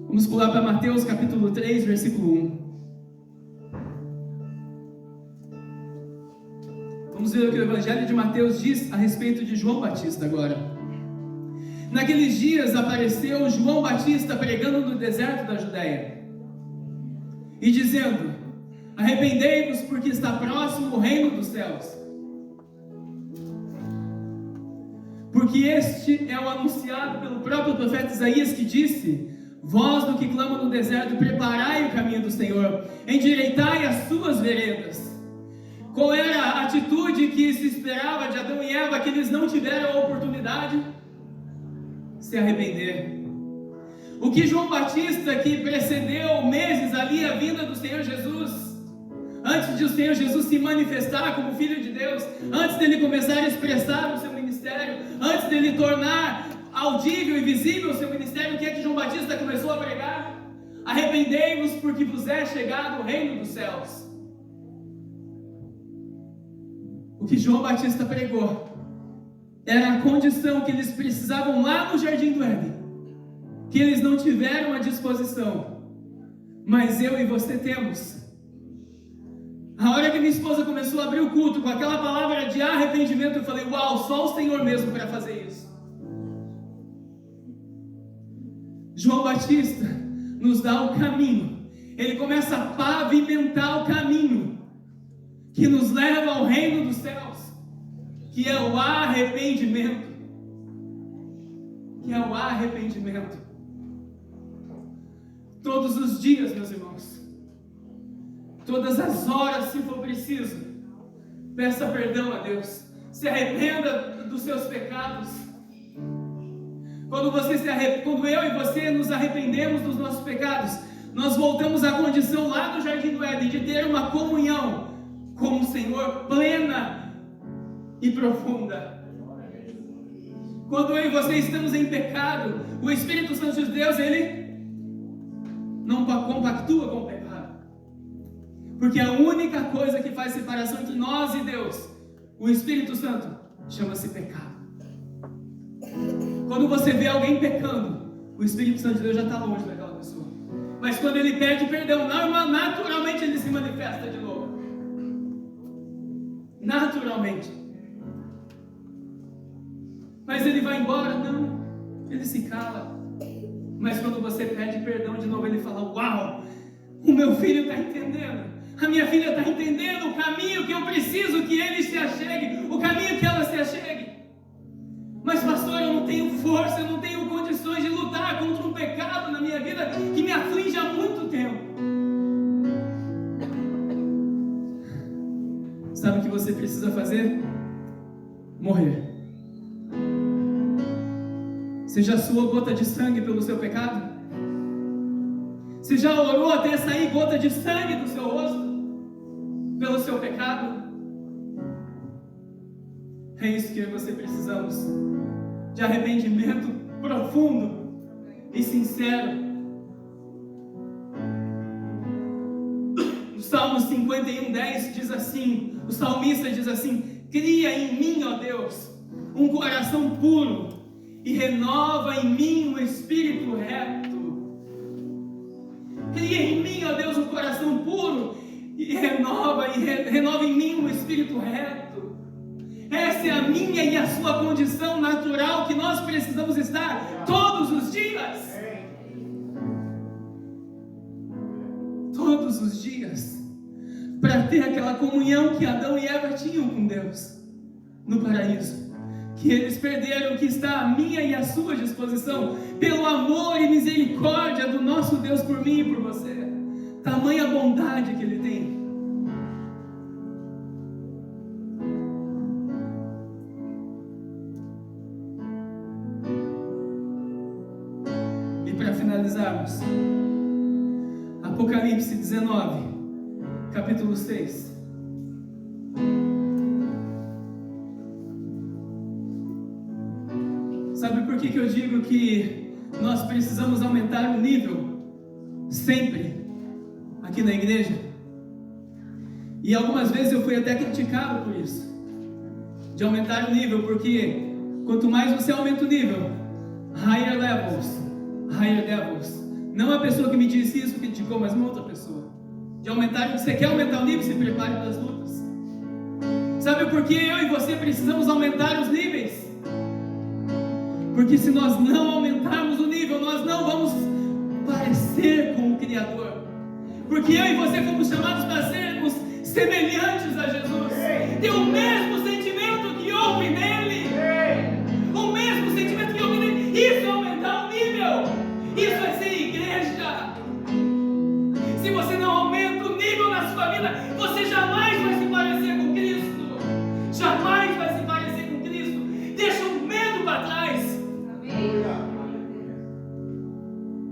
Vamos pular para Mateus capítulo 3, versículo 1. Vamos ver o que o Evangelho de Mateus diz a respeito de João Batista agora. Naqueles dias apareceu João Batista pregando no deserto da Judéia e dizendo: arrependei-vos, porque está próximo o reino dos céus. Porque este é o anunciado pelo próprio profeta Isaías, que disse: vós do que clama no deserto, preparai o caminho do Senhor, endireitai as suas veredas. Qual era a atitude que se esperava de Adão e Eva, que eles não tiveram a oportunidade? Se arrepender. O que João Batista, que precedeu meses ali a vinda do Senhor Jesus, antes de o Senhor Jesus se manifestar como Filho de Deus, antes dele começar a expressar o seu ministério, antes dele tornar audível e visível o seu ministério, o que é que João Batista começou a pregar? Arrependei-vos, porque vos é chegado o reino dos céus. O que João Batista pregou era a condição que eles precisavam lá no Jardim do Éden, que eles não tiveram à disposição, mas eu e você temos. A hora que minha esposa começou a abrir o culto com aquela palavra de arrependimento, eu falei: uau, só o Senhor mesmo para fazer isso. João Batista nos dá o caminho, ele começa a pavimentar o caminho que nos leva ao reino dos céus, que é o arrependimento. Que é o arrependimento. Todos os dias, meus irmãos, todas as horas, se for preciso, peça perdão a Deus, se arrependa dos seus pecados. Quando eu e você nos arrependemos dos nossos pecados, nós voltamos à condição lá do Jardim do Éden, de ter uma comunhão com o Senhor plena e profunda. Quando eu e você estamos em pecado, o Espírito Santo de Deus, ele não compactua com o pecado, porque a única coisa que faz separação entre nós e Deus, o Espírito Santo, chama-se pecado. Quando você vê alguém pecando, o Espírito Santo de Deus já está longe daquela pessoa, mas quando ele pede perdão, naturalmente ele se manifesta de novo. Naturalmente. Mas ele vai embora? Não, ele se cala. Mas quando você pede perdão de novo, ele fala: uau, o meu filho está entendendo, a minha filha está entendendo o caminho que eu preciso que ele se achegue, o caminho que ela se achegue. Mas pastor, eu não tenho força, eu não tenho condições de lutar contra um pecado na minha vida que me aflige há muito tempo. Sabe o que você precisa fazer? Morrer. Você já suou gota de sangue pelo seu pecado? Você já orou até sair gota de sangue do seu rosto pelo seu pecado? É isso que eu e você precisamos, de arrependimento profundo e sincero. O Salmo 51:10 diz assim, o salmista diz assim: cria em mim, ó Deus, um coração puro e renova em mim um espírito reto. Cria em mim, ó Deus, um coração puro e renova em mim um espírito reto. Essa é a minha e a sua condição natural que nós precisamos estar todos os dias. Todos os dias, para ter aquela comunhão que Adão e Eva tinham com Deus no paraíso, que eles perderam, que está à minha e à sua disposição, pelo amor e misericórdia do nosso Deus por mim e por você. Tamanha bondade que Ele tem. E para finalizarmos, Apocalipse 19, capítulo 6. Sabe por que eu digo que nós precisamos aumentar o nível sempre aqui na igreja? E algumas vezes eu fui até criticado por isso, de aumentar o nível, porque quanto mais você aumenta o nível, higher levels. Não a pessoa que me disse isso criticou, mas uma outra pessoa. De aumentar, você quer aumentar o nível, se prepare para as lutas. Sabe por que eu e você precisamos aumentar os níveis? Porque se nós não aumentarmos o nível, nós não vamos parecer com o Criador. Porque eu e você fomos chamados para sermos semelhantes a Jesus. Ter o mesmo sentimento que houve nele. O mesmo sentimento que houve nele. Isso é aumentar o nível. Isso é ser igreja. Se você não aumenta o nível na sua vida, você jamais vai se parecer com Cristo. Jamais vai se parecer com Cristo. Deixa o medo para trás.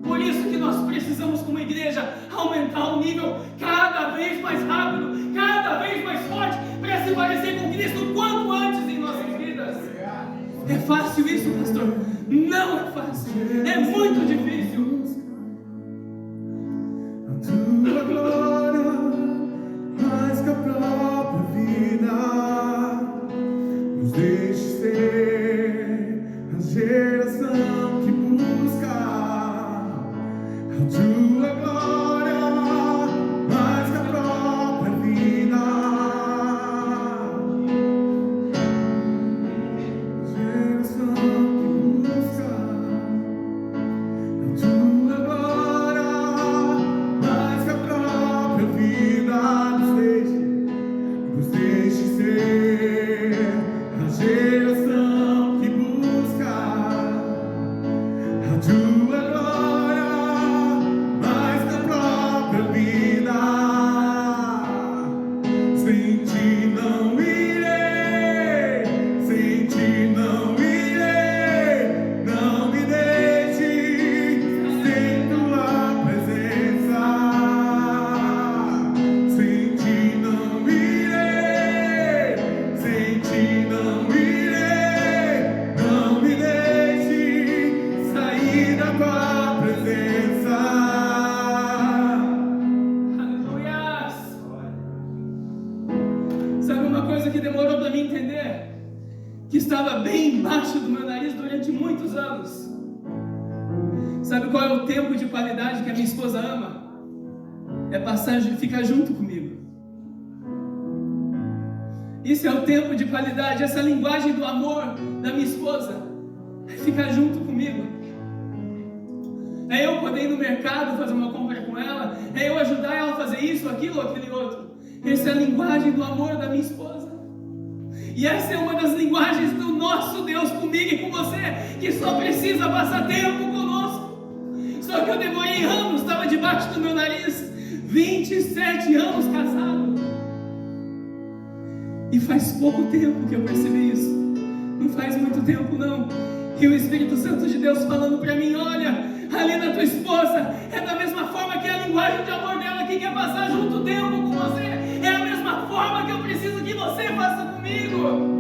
Por isso que nós precisamos, como igreja, aumentar o nível cada vez mais rápido, cada vez mais forte, para se parecer com Cristo o quanto antes em nossas vidas. É fácil isso, pastor? Não é fácil, é muito difícil. A tua glória, mais que a própria vida, nos deixe ser a geração que busca a tua glória, mais que a própria vida. Geração que busca a tua glória, mais que a própria vida. Nos deixe ser a geração que busca a tua glória, mais que a própria vida. Sem ti não irei, sem ti não irei. Não me deixe sem tua presença. Sem ti não irei, sem ti não irei. Não me deixe sair da tua presença. Aleluias! Sabe uma coisa que demorou para mim entender? Que estava bem embaixo do meu nariz durante muitos anos. Sabe qual é o tempo de qualidade que a minha esposa ama? É ficar junto comigo. Isso é o tempo de qualidade, essa linguagem do amor da minha esposa. É ficar junto comigo. É eu poder ir no mercado fazer uma compra com ela. É eu ajudar ela a fazer isso, aquilo, aquele outro. Essa é a linguagem do amor da minha esposa. E essa é uma das linguagens do nosso Deus comigo e com você, que só precisa passar tempo conosco. Só que eu demorei anos, estava debaixo do meu nariz, 27 anos casado. E faz pouco tempo que eu percebi isso. Não faz muito tempo não. E o Espírito Santo de Deus falando para mim: olha, ali na tua esposa é da mesma forma que a linguagem de amor dela, que quer passar junto o tempo com você. É a mesma forma que eu preciso que você faça comigo.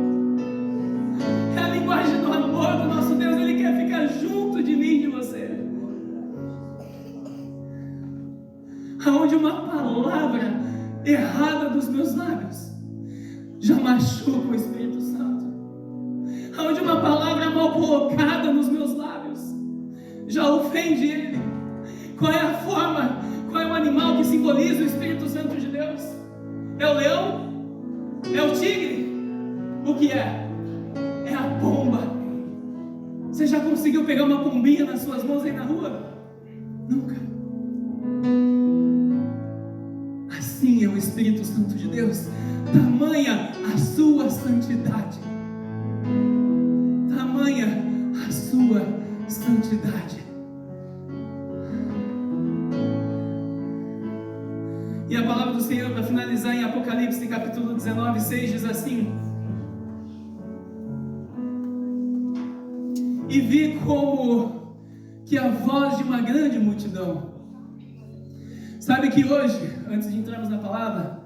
aonde uma palavra errada dos meus lábios já machuca o Espírito Santo, aonde uma palavra mal colocada nos meus lábios já ofende Ele. Qual é a forma, qual é o animal que simboliza o Espírito Santo de Deus? É o leão? É o tigre? O que é? É a pomba. Você já conseguiu pegar uma pombinha nas suas mãos aí na rua? Nunca. Assim é o Espírito Santo de Deus. Tamanha a sua santidade. Tamanha a sua santidade. E a palavra do Senhor, para finalizar, em Apocalipse capítulo 19, 6, diz assim: e vi como que a voz de uma grande multidão. Sabe que hoje, antes de entrarmos na palavra,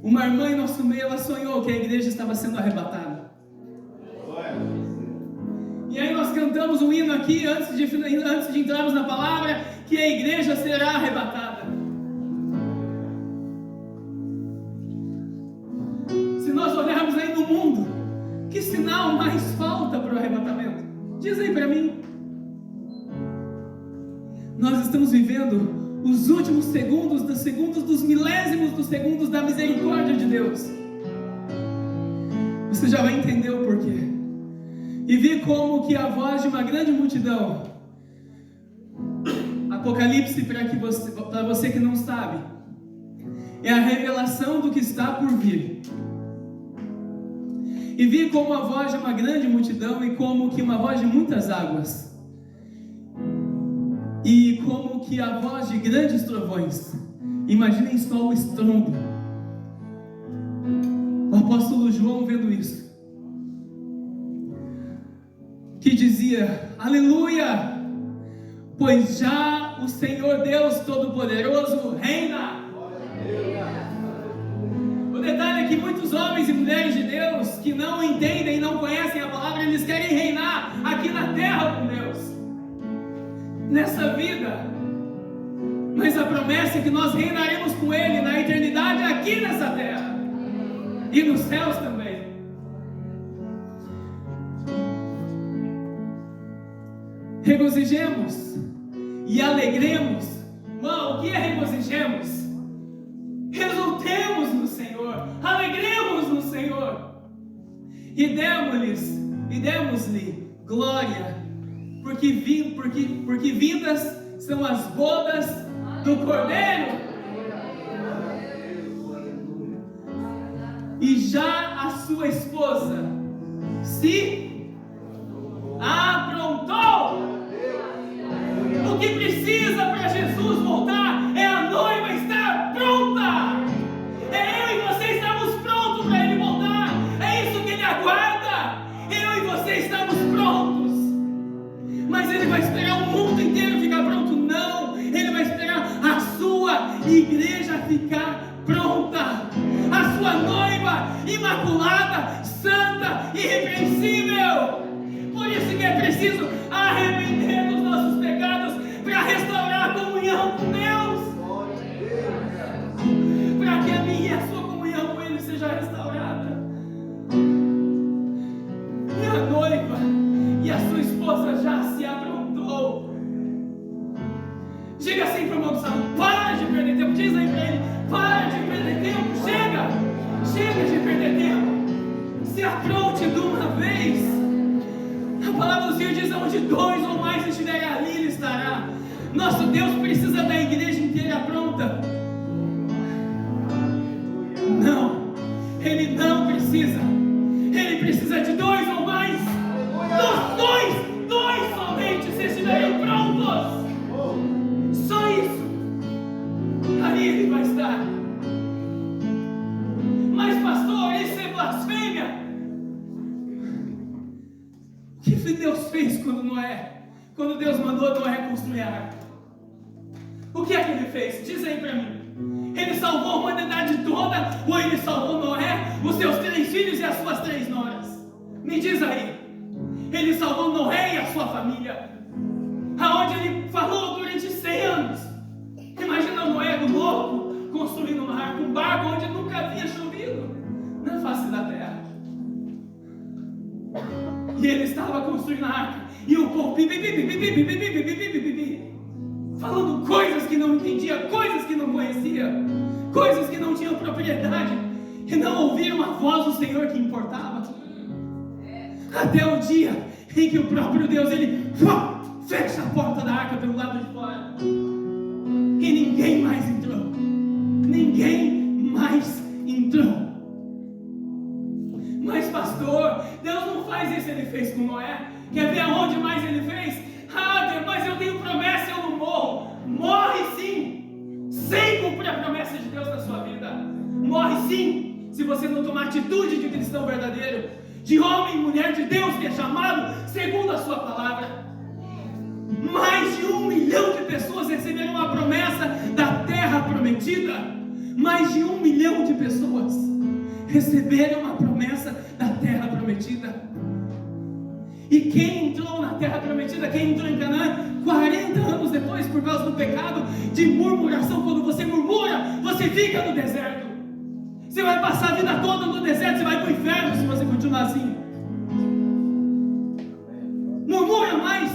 uma irmã em nosso meio, ela sonhou que a igreja estava sendo arrebatada. E aí nós cantamos um hino aqui, antes de entrarmos na palavra, que a igreja será arrebatada. Se nós olharmos aí no mundo, que sinal mais falta para o arrebatamento? Diz aí para mim. Nós estamos vivendo os últimos segundos dos milésimos dos segundos da misericórdia de Deus. Você já vai entender o porquê. E vi como que a voz de uma grande multidão. Apocalipse, para você que não sabe, é a revelação do que está por vir. E vi como a voz de uma grande multidão e como que uma voz de muitas águas. E como que a voz de grandes trovões. Imaginem só o estrondo. O apóstolo João vendo isso, que dizia: aleluia, pois já o Senhor Deus Todo-Poderoso reina. O detalhe é que muitos homens e mulheres de Deus que não entendem e não conhecem a palavra, eles querem reinar aqui na terra com Deus, nessa vida. Mas a promessa é que nós reinaremos com Ele na eternidade aqui nessa terra e nos céus também. Regozijemos e alegremos. Irmão, o que é regozijemos? Exultemos no Senhor, alegremos no Senhor e demos-lhe glória, porque vindas são as bodas do Cordeiro, e já a sua esposa se aprontou. O que precisa para Jesus voltar é a noiva estar pronta. É eu e você estarmos prontos para Ele voltar. É isso que Ele aguarda. Eu e você estamos prontos. Mas Ele vai esperar o mundo inteiro ficar pronto? Não. Ele vai esperar a sua igreja ficar pronta. A sua noiva imaculada, santa, irrepreensível. Por isso que é preciso arrepender dos nossos pecados para restaurar a comunhão com Deus, para que a minha e a sua comunhão com Ele seja restaurada. E a noiva e a sua esposa já se aprontou. Diga assim para o irmão do salão: para de perder tempo. Diz aí para ele: para de perder tempo. Chega de perder tempo. Se apronte de uma vez. A palavra do Senhor diz: onde dois ou mais estiverem, ali Ele estará. Nosso Deus precisa da igreja inteira pronta? Não, Ele não precisa. Ele precisa de dois ou mais. Dois somente, se estiverem prontos. Só isso. Ali Ele vai estar. Mas pastor, isso é blasfêmia. O que Deus fez quando Deus mandou Noé construir a arca? O que é que Ele fez? Diz aí para mim. Ele salvou a humanidade toda, ou Ele salvou Noé, os seus 3 filhos e as suas 3 noras? Me diz aí. Ele salvou Noé e a sua família, aonde Ele falou durante 100 anos. Imagina Noé do novo, estava construindo a arca, e o povo falando coisas que não entendia, coisas que não conhecia, coisas que não tinham propriedade, e não ouviram a voz do Senhor que importava. Até o dia em que o próprio Deus, ele fecha a porta da arca pelo lado de fora, e ninguém mais entrou. Ninguém mais entrou. Mas pastor, Deus não faz isso, ele fez com Noé. Quer ver aonde mais ele fez? Deus, mas eu tenho promessa, eu não morro. Morre sim, sem cumprir a promessa de Deus na sua vida. Morre sim, se você não tomar atitude de cristão verdadeiro, de homem e mulher de Deus que é chamado segundo a sua palavra. Mais de 1 milhão de pessoas receberam a promessa da terra prometida. Mais de 1 milhão de pessoas receberam a promessa da terra prometida. E quem entrou na terra prometida, quem entrou em Canaã 40 anos depois, por causa do pecado de murmuração. Quando você murmura, você fica no deserto. Você vai passar a vida toda no deserto, você vai para o inferno se você continuar assim. Murmura mais.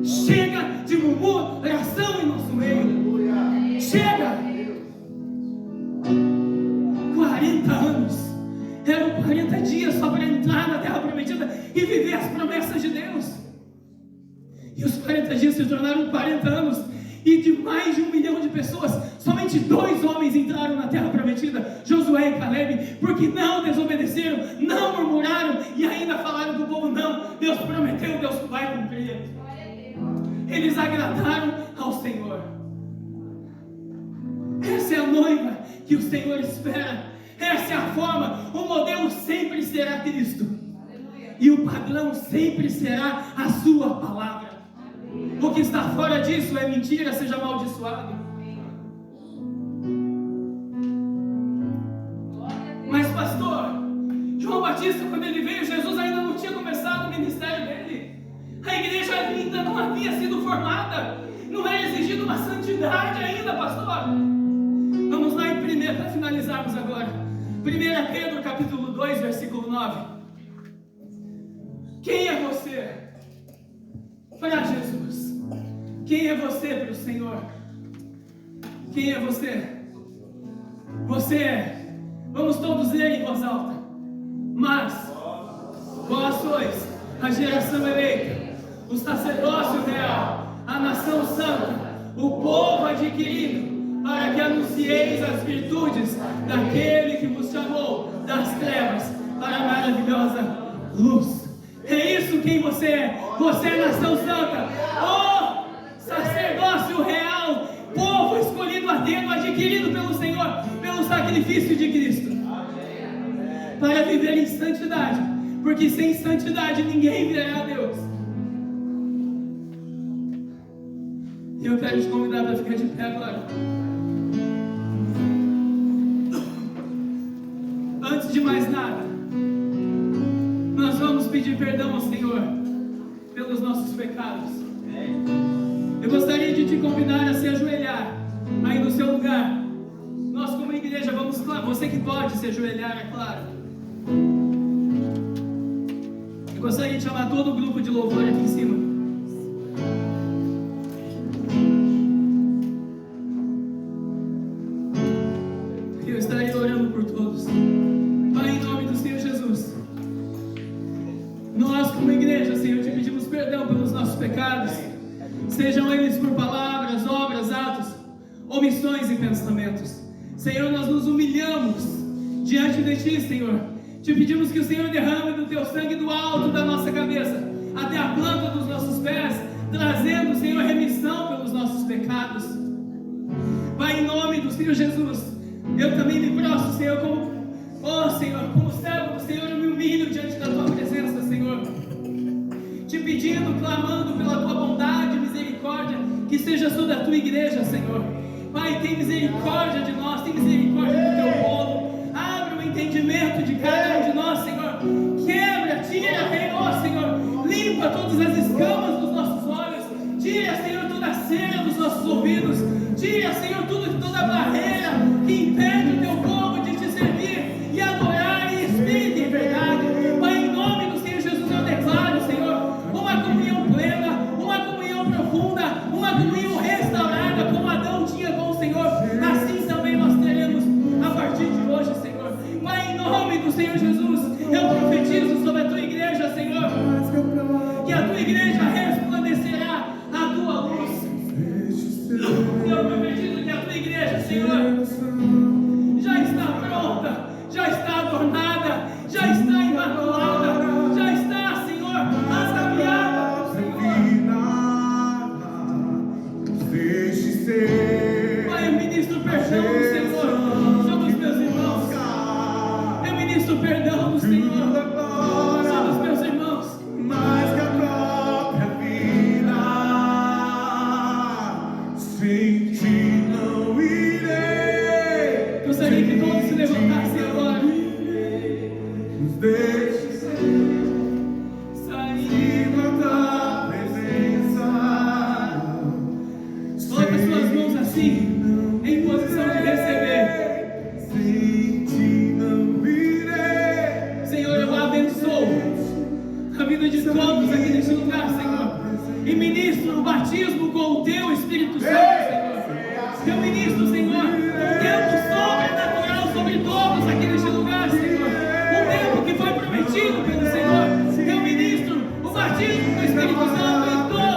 Chega de murmuração em nosso meio. Chega. 40 anos. Eram 40 dias só para entrar na terra prometida e viver as promessas de Deus. E os 40 dias se tornaram 40 anos. E de mais de 1 milhão de pessoas, somente 2 homens entraram na terra prometida, Josué e Caleb, porque não desobedeceram, não murmuraram e ainda falaram do povo: não, Deus prometeu, Deus vai cumprir. Eles agradaram ao Senhor. Essa é a noiva que o Senhor espera. Essa é a forma. O modelo sempre será Cristo. E o padrão sempre será a sua palavra. O que está fora disso é mentira, seja amaldiçoado. Mas pastor, João Batista, quando ele veio, Jesus ainda não tinha começado o ministério dele. A igreja ainda não havia sido formada. Não era exigido uma santidade ainda, pastor. Vamos lá em 1, para finalizarmos agora. 1 Pedro capítulo 2, versículo 9. Quem é você para Jesus? Quem é você para o Senhor? Quem é você? Você é, vamos todos ler em voz alta: mas vós sois a geração eleita, o sacerdócio real, a nação santa, o povo adquirido, para que anuncieis as virtudes daquele que vos chamou das trevas para a maravilhosa luz. É isso quem você é. Você é nação santa, sacerdócio real, povo escolhido a dedo, adquirido pelo Senhor, pelo sacrifício de Cristo, para viver em santidade, porque sem santidade ninguém verá a Deus. E eu quero te convidar para ficar de pé agora. Antes de mais nada, nós vamos pedir perdão ao Senhor pelos nossos pecados. Eu gostaria de te convidar a se ajoelhar aí no seu lugar. Nós como igreja vamos, claro, você que pode se ajoelhar, é claro. Eu gostaria de chamar todo o grupo de louvor aqui em cima. Eu estarei orando por todos. Pai, em nome do Senhor Jesus, nós como igreja, Senhor, te pedimos perdão pelos nossos pecados, sejam eles por palavras, obras, atos, omissões e pensamentos. Senhor, nós nos humilhamos diante de Ti, Senhor. Te pedimos que o Senhor derrame do Teu sangue do alto da nossa cabeça até a planta dos nossos pés, trazendo, Senhor, remissão pelos nossos pecados. Pai, em nome do Senhor Jesus, eu também me prostro, Senhor, como servo do Senhor, eu me humilho diante da Tua presença, Senhor, te pedindo, clamando pela Tua bondade e misericórdia, que seja sobre a Tua igreja, Senhor. Pai, tem misericórdia de nós, tem misericórdia do Teu povo, abre o entendimento de cada um de nós, Senhor, quebra, tira, Senhor, limpa todas as escamas dos nossos olhos, tira, Senhor, toda a cera dos nossos ouvidos, tira, Senhor, toda a barreira que impede o Teu povo de Te servir e adorar em espírito e em verdade. Pai, em nome do Senhor Jesus, eu declaro todos aqui neste lugar, Senhor. E ministro o batismo com o Teu Espírito Santo, Senhor. Eu ministro, Senhor, um tempo sobrenatural sobre todos aqui neste lugar, Senhor. Um tempo que foi prometido pelo Senhor. Eu ministro o batismo com o Espírito Santo em todos.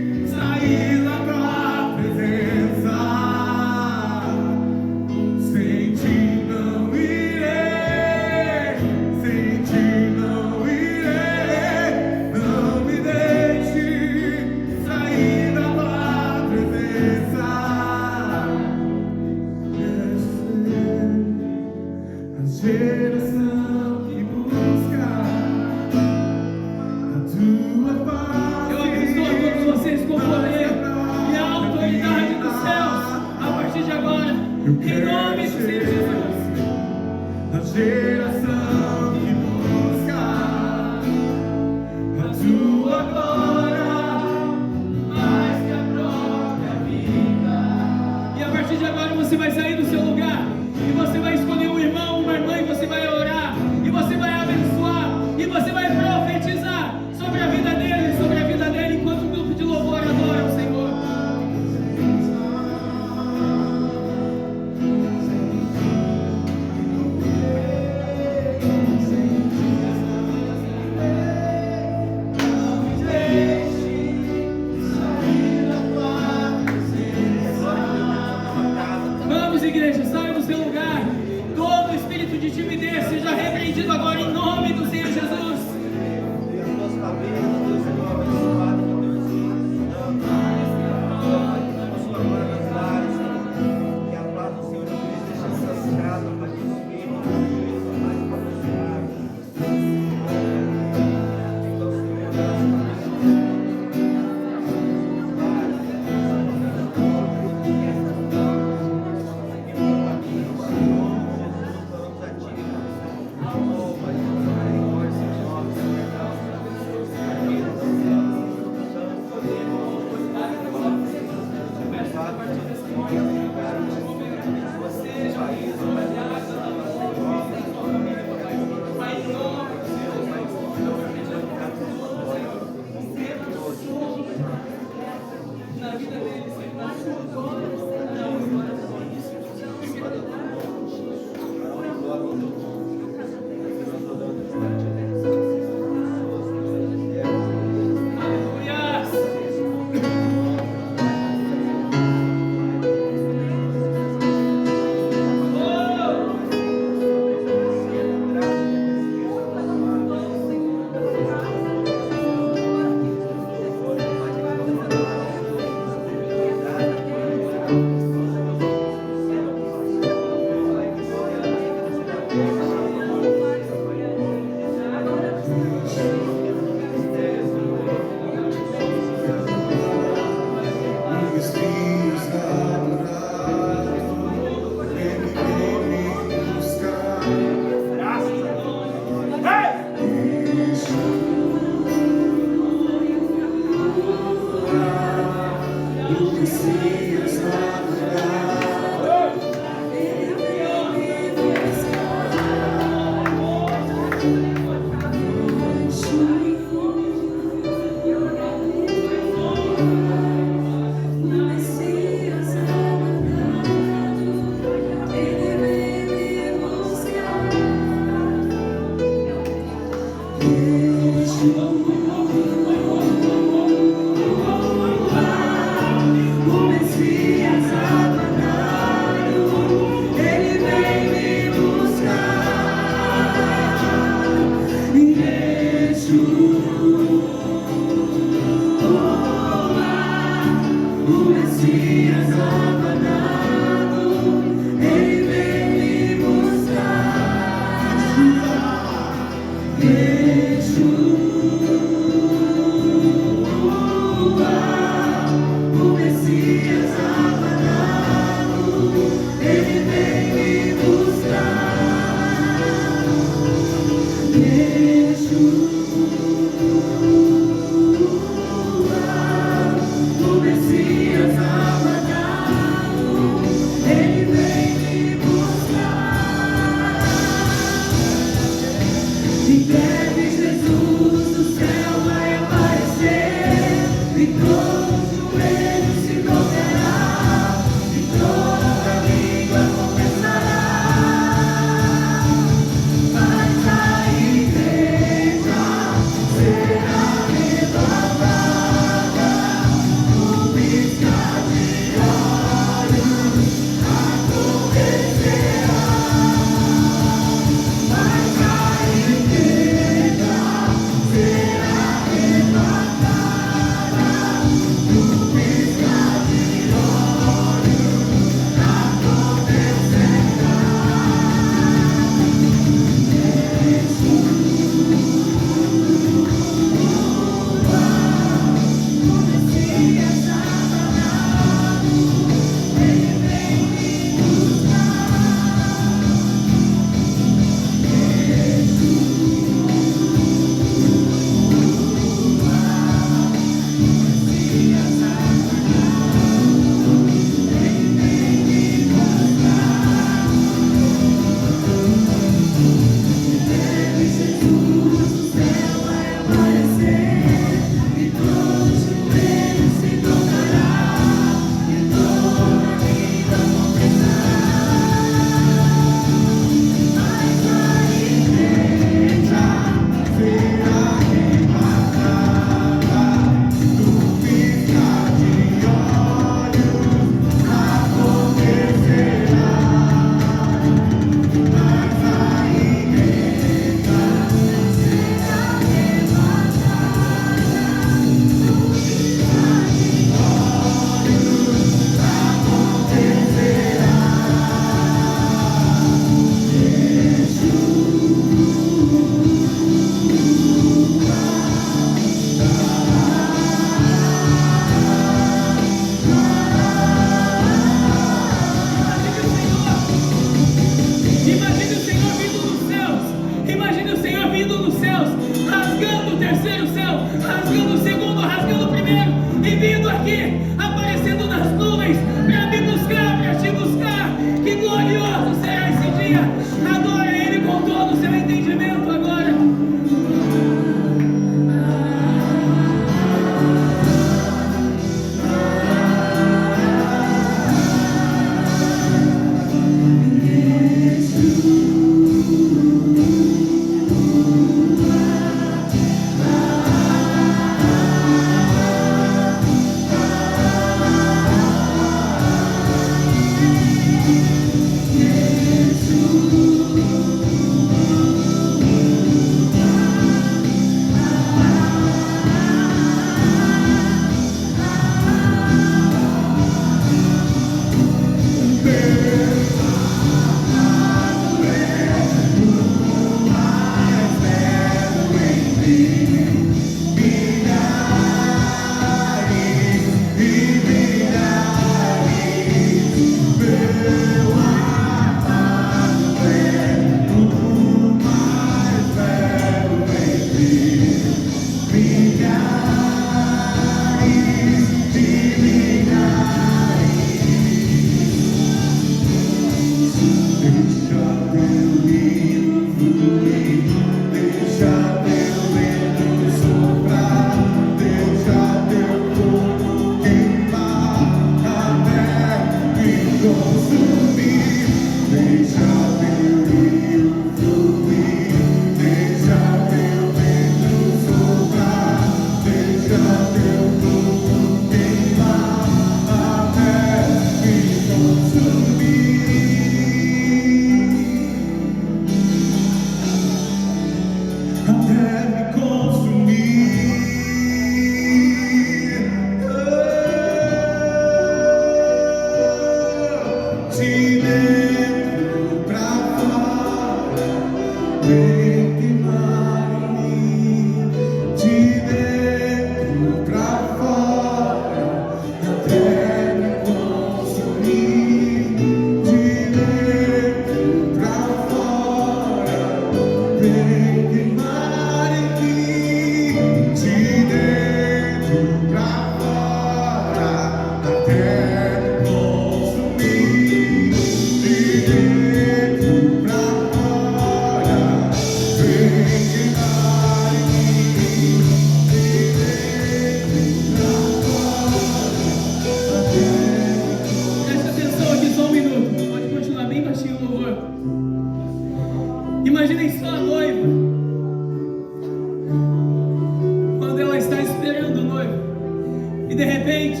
repente,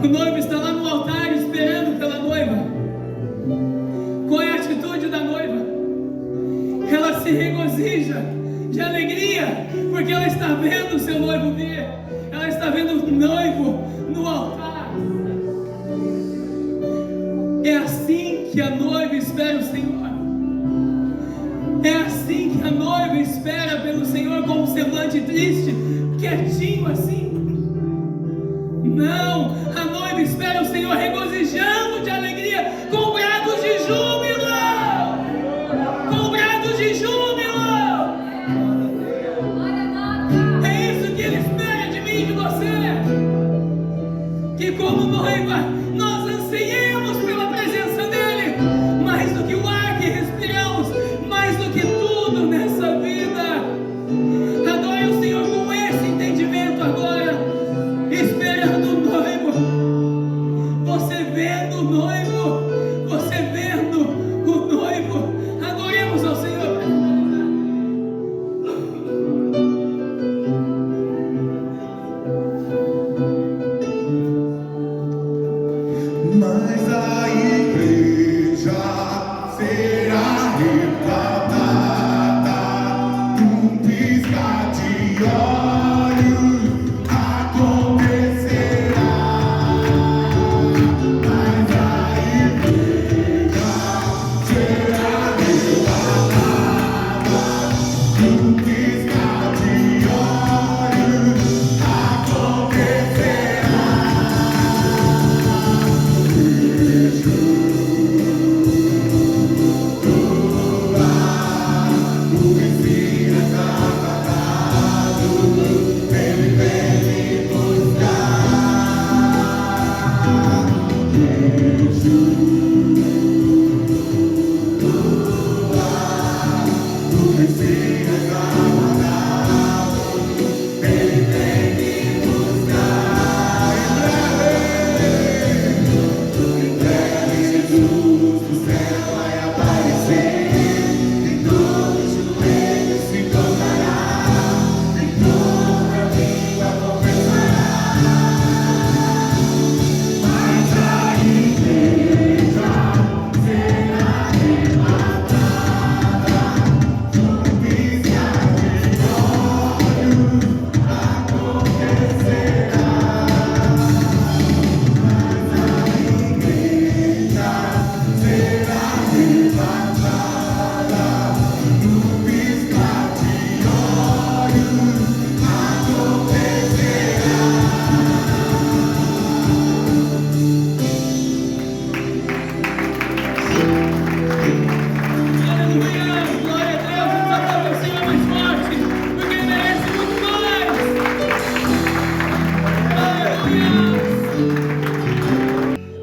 o noivo está lá no altar esperando pela noiva. Qual é a atitude da noiva? Ela se regozija de alegria, porque ela está vendo o seu noivo vir. Ela está vendo o noivo no altar. É assim que a noiva espera o Senhor. É assim que a noiva espera pelo Senhor, com um semblante triste, quietinho assim. Não, a noiva espera o Senhor regozijando de alegria, com brados de júbilo. Com brados de júbilo. É isso que Ele espera de mim e de você. Que como noiva, nós anseiemos pela presença dEle, mais do que o ar que respiramos, mais do que tudo nessa vida. Adore o Senhor com esse entendimento agora, esperando o noivo. Você vendo o noivo, você vendo o noivo. Adoremos ao Senhor. Mas a igreja será arrebatada num piscar de olhos, acontecerá. Mas a igreja será arrebatada num piscar de olhos, acontecerá.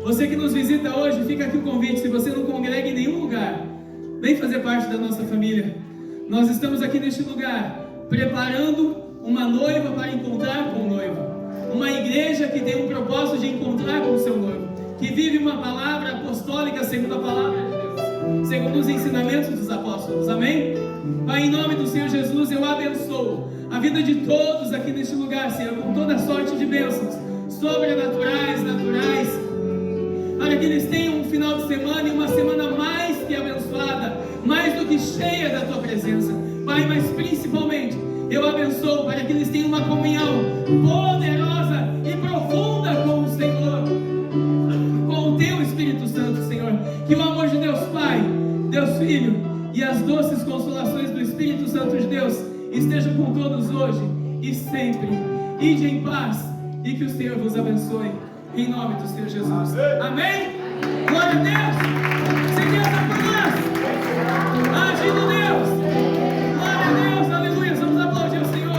Você que nos visita hoje, fica aqui o convite. Se você não congrega em nenhum lugar, vem fazer parte da nossa família. Nós estamos aqui neste lugar, preparando uma noiva para encontrar com o noivo. Uma igreja que tem um propósito de encontrar com o seu noivo, que vive uma palavra apostólica segundo a palavra de Deus, segundo os ensinamentos dos apóstolos. Amém? Pai, em nome do Senhor Jesus, eu abençoo a vida de todos aqui neste lugar, Senhor, com toda sorte de bênçãos sobrenaturais, naturais, para que eles tenham um final de semana e uma semana mais que abençoada, mais do que cheia da Tua presença. Pai, mas principalmente, eu abençoo para que eles tenham uma comunhão poderosa e profunda com o Senhor, com o Teu Espírito Santo, Senhor. Que o amor de Deus Pai, Deus Filho e as doces consolações do Espírito Santo de Deus estejam com todos hoje e sempre. Ide em paz e que o Senhor vos abençoe. Em nome do Senhor Jesus. Amém? Glória a Deus. Se Deus é por nós, agindo Deus. Glória a Deus. Aleluia. Vamos aplaudir o Senhor.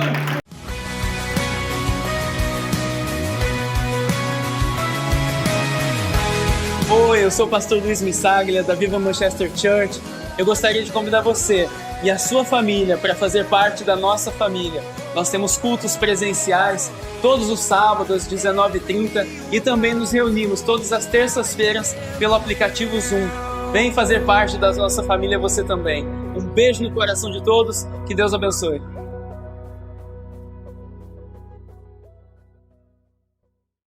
Oi, eu sou o pastor Luiz Missaglia, da Viva Manchester Church. Eu gostaria de convidar você e a sua família para fazer parte da nossa família. Nós temos cultos presenciais todos os sábados, às 19h30, e também nos reunimos todas as terças-feiras pelo aplicativo Zoom. Vem fazer parte da nossa família você também. Um beijo no coração de todos, que Deus abençoe.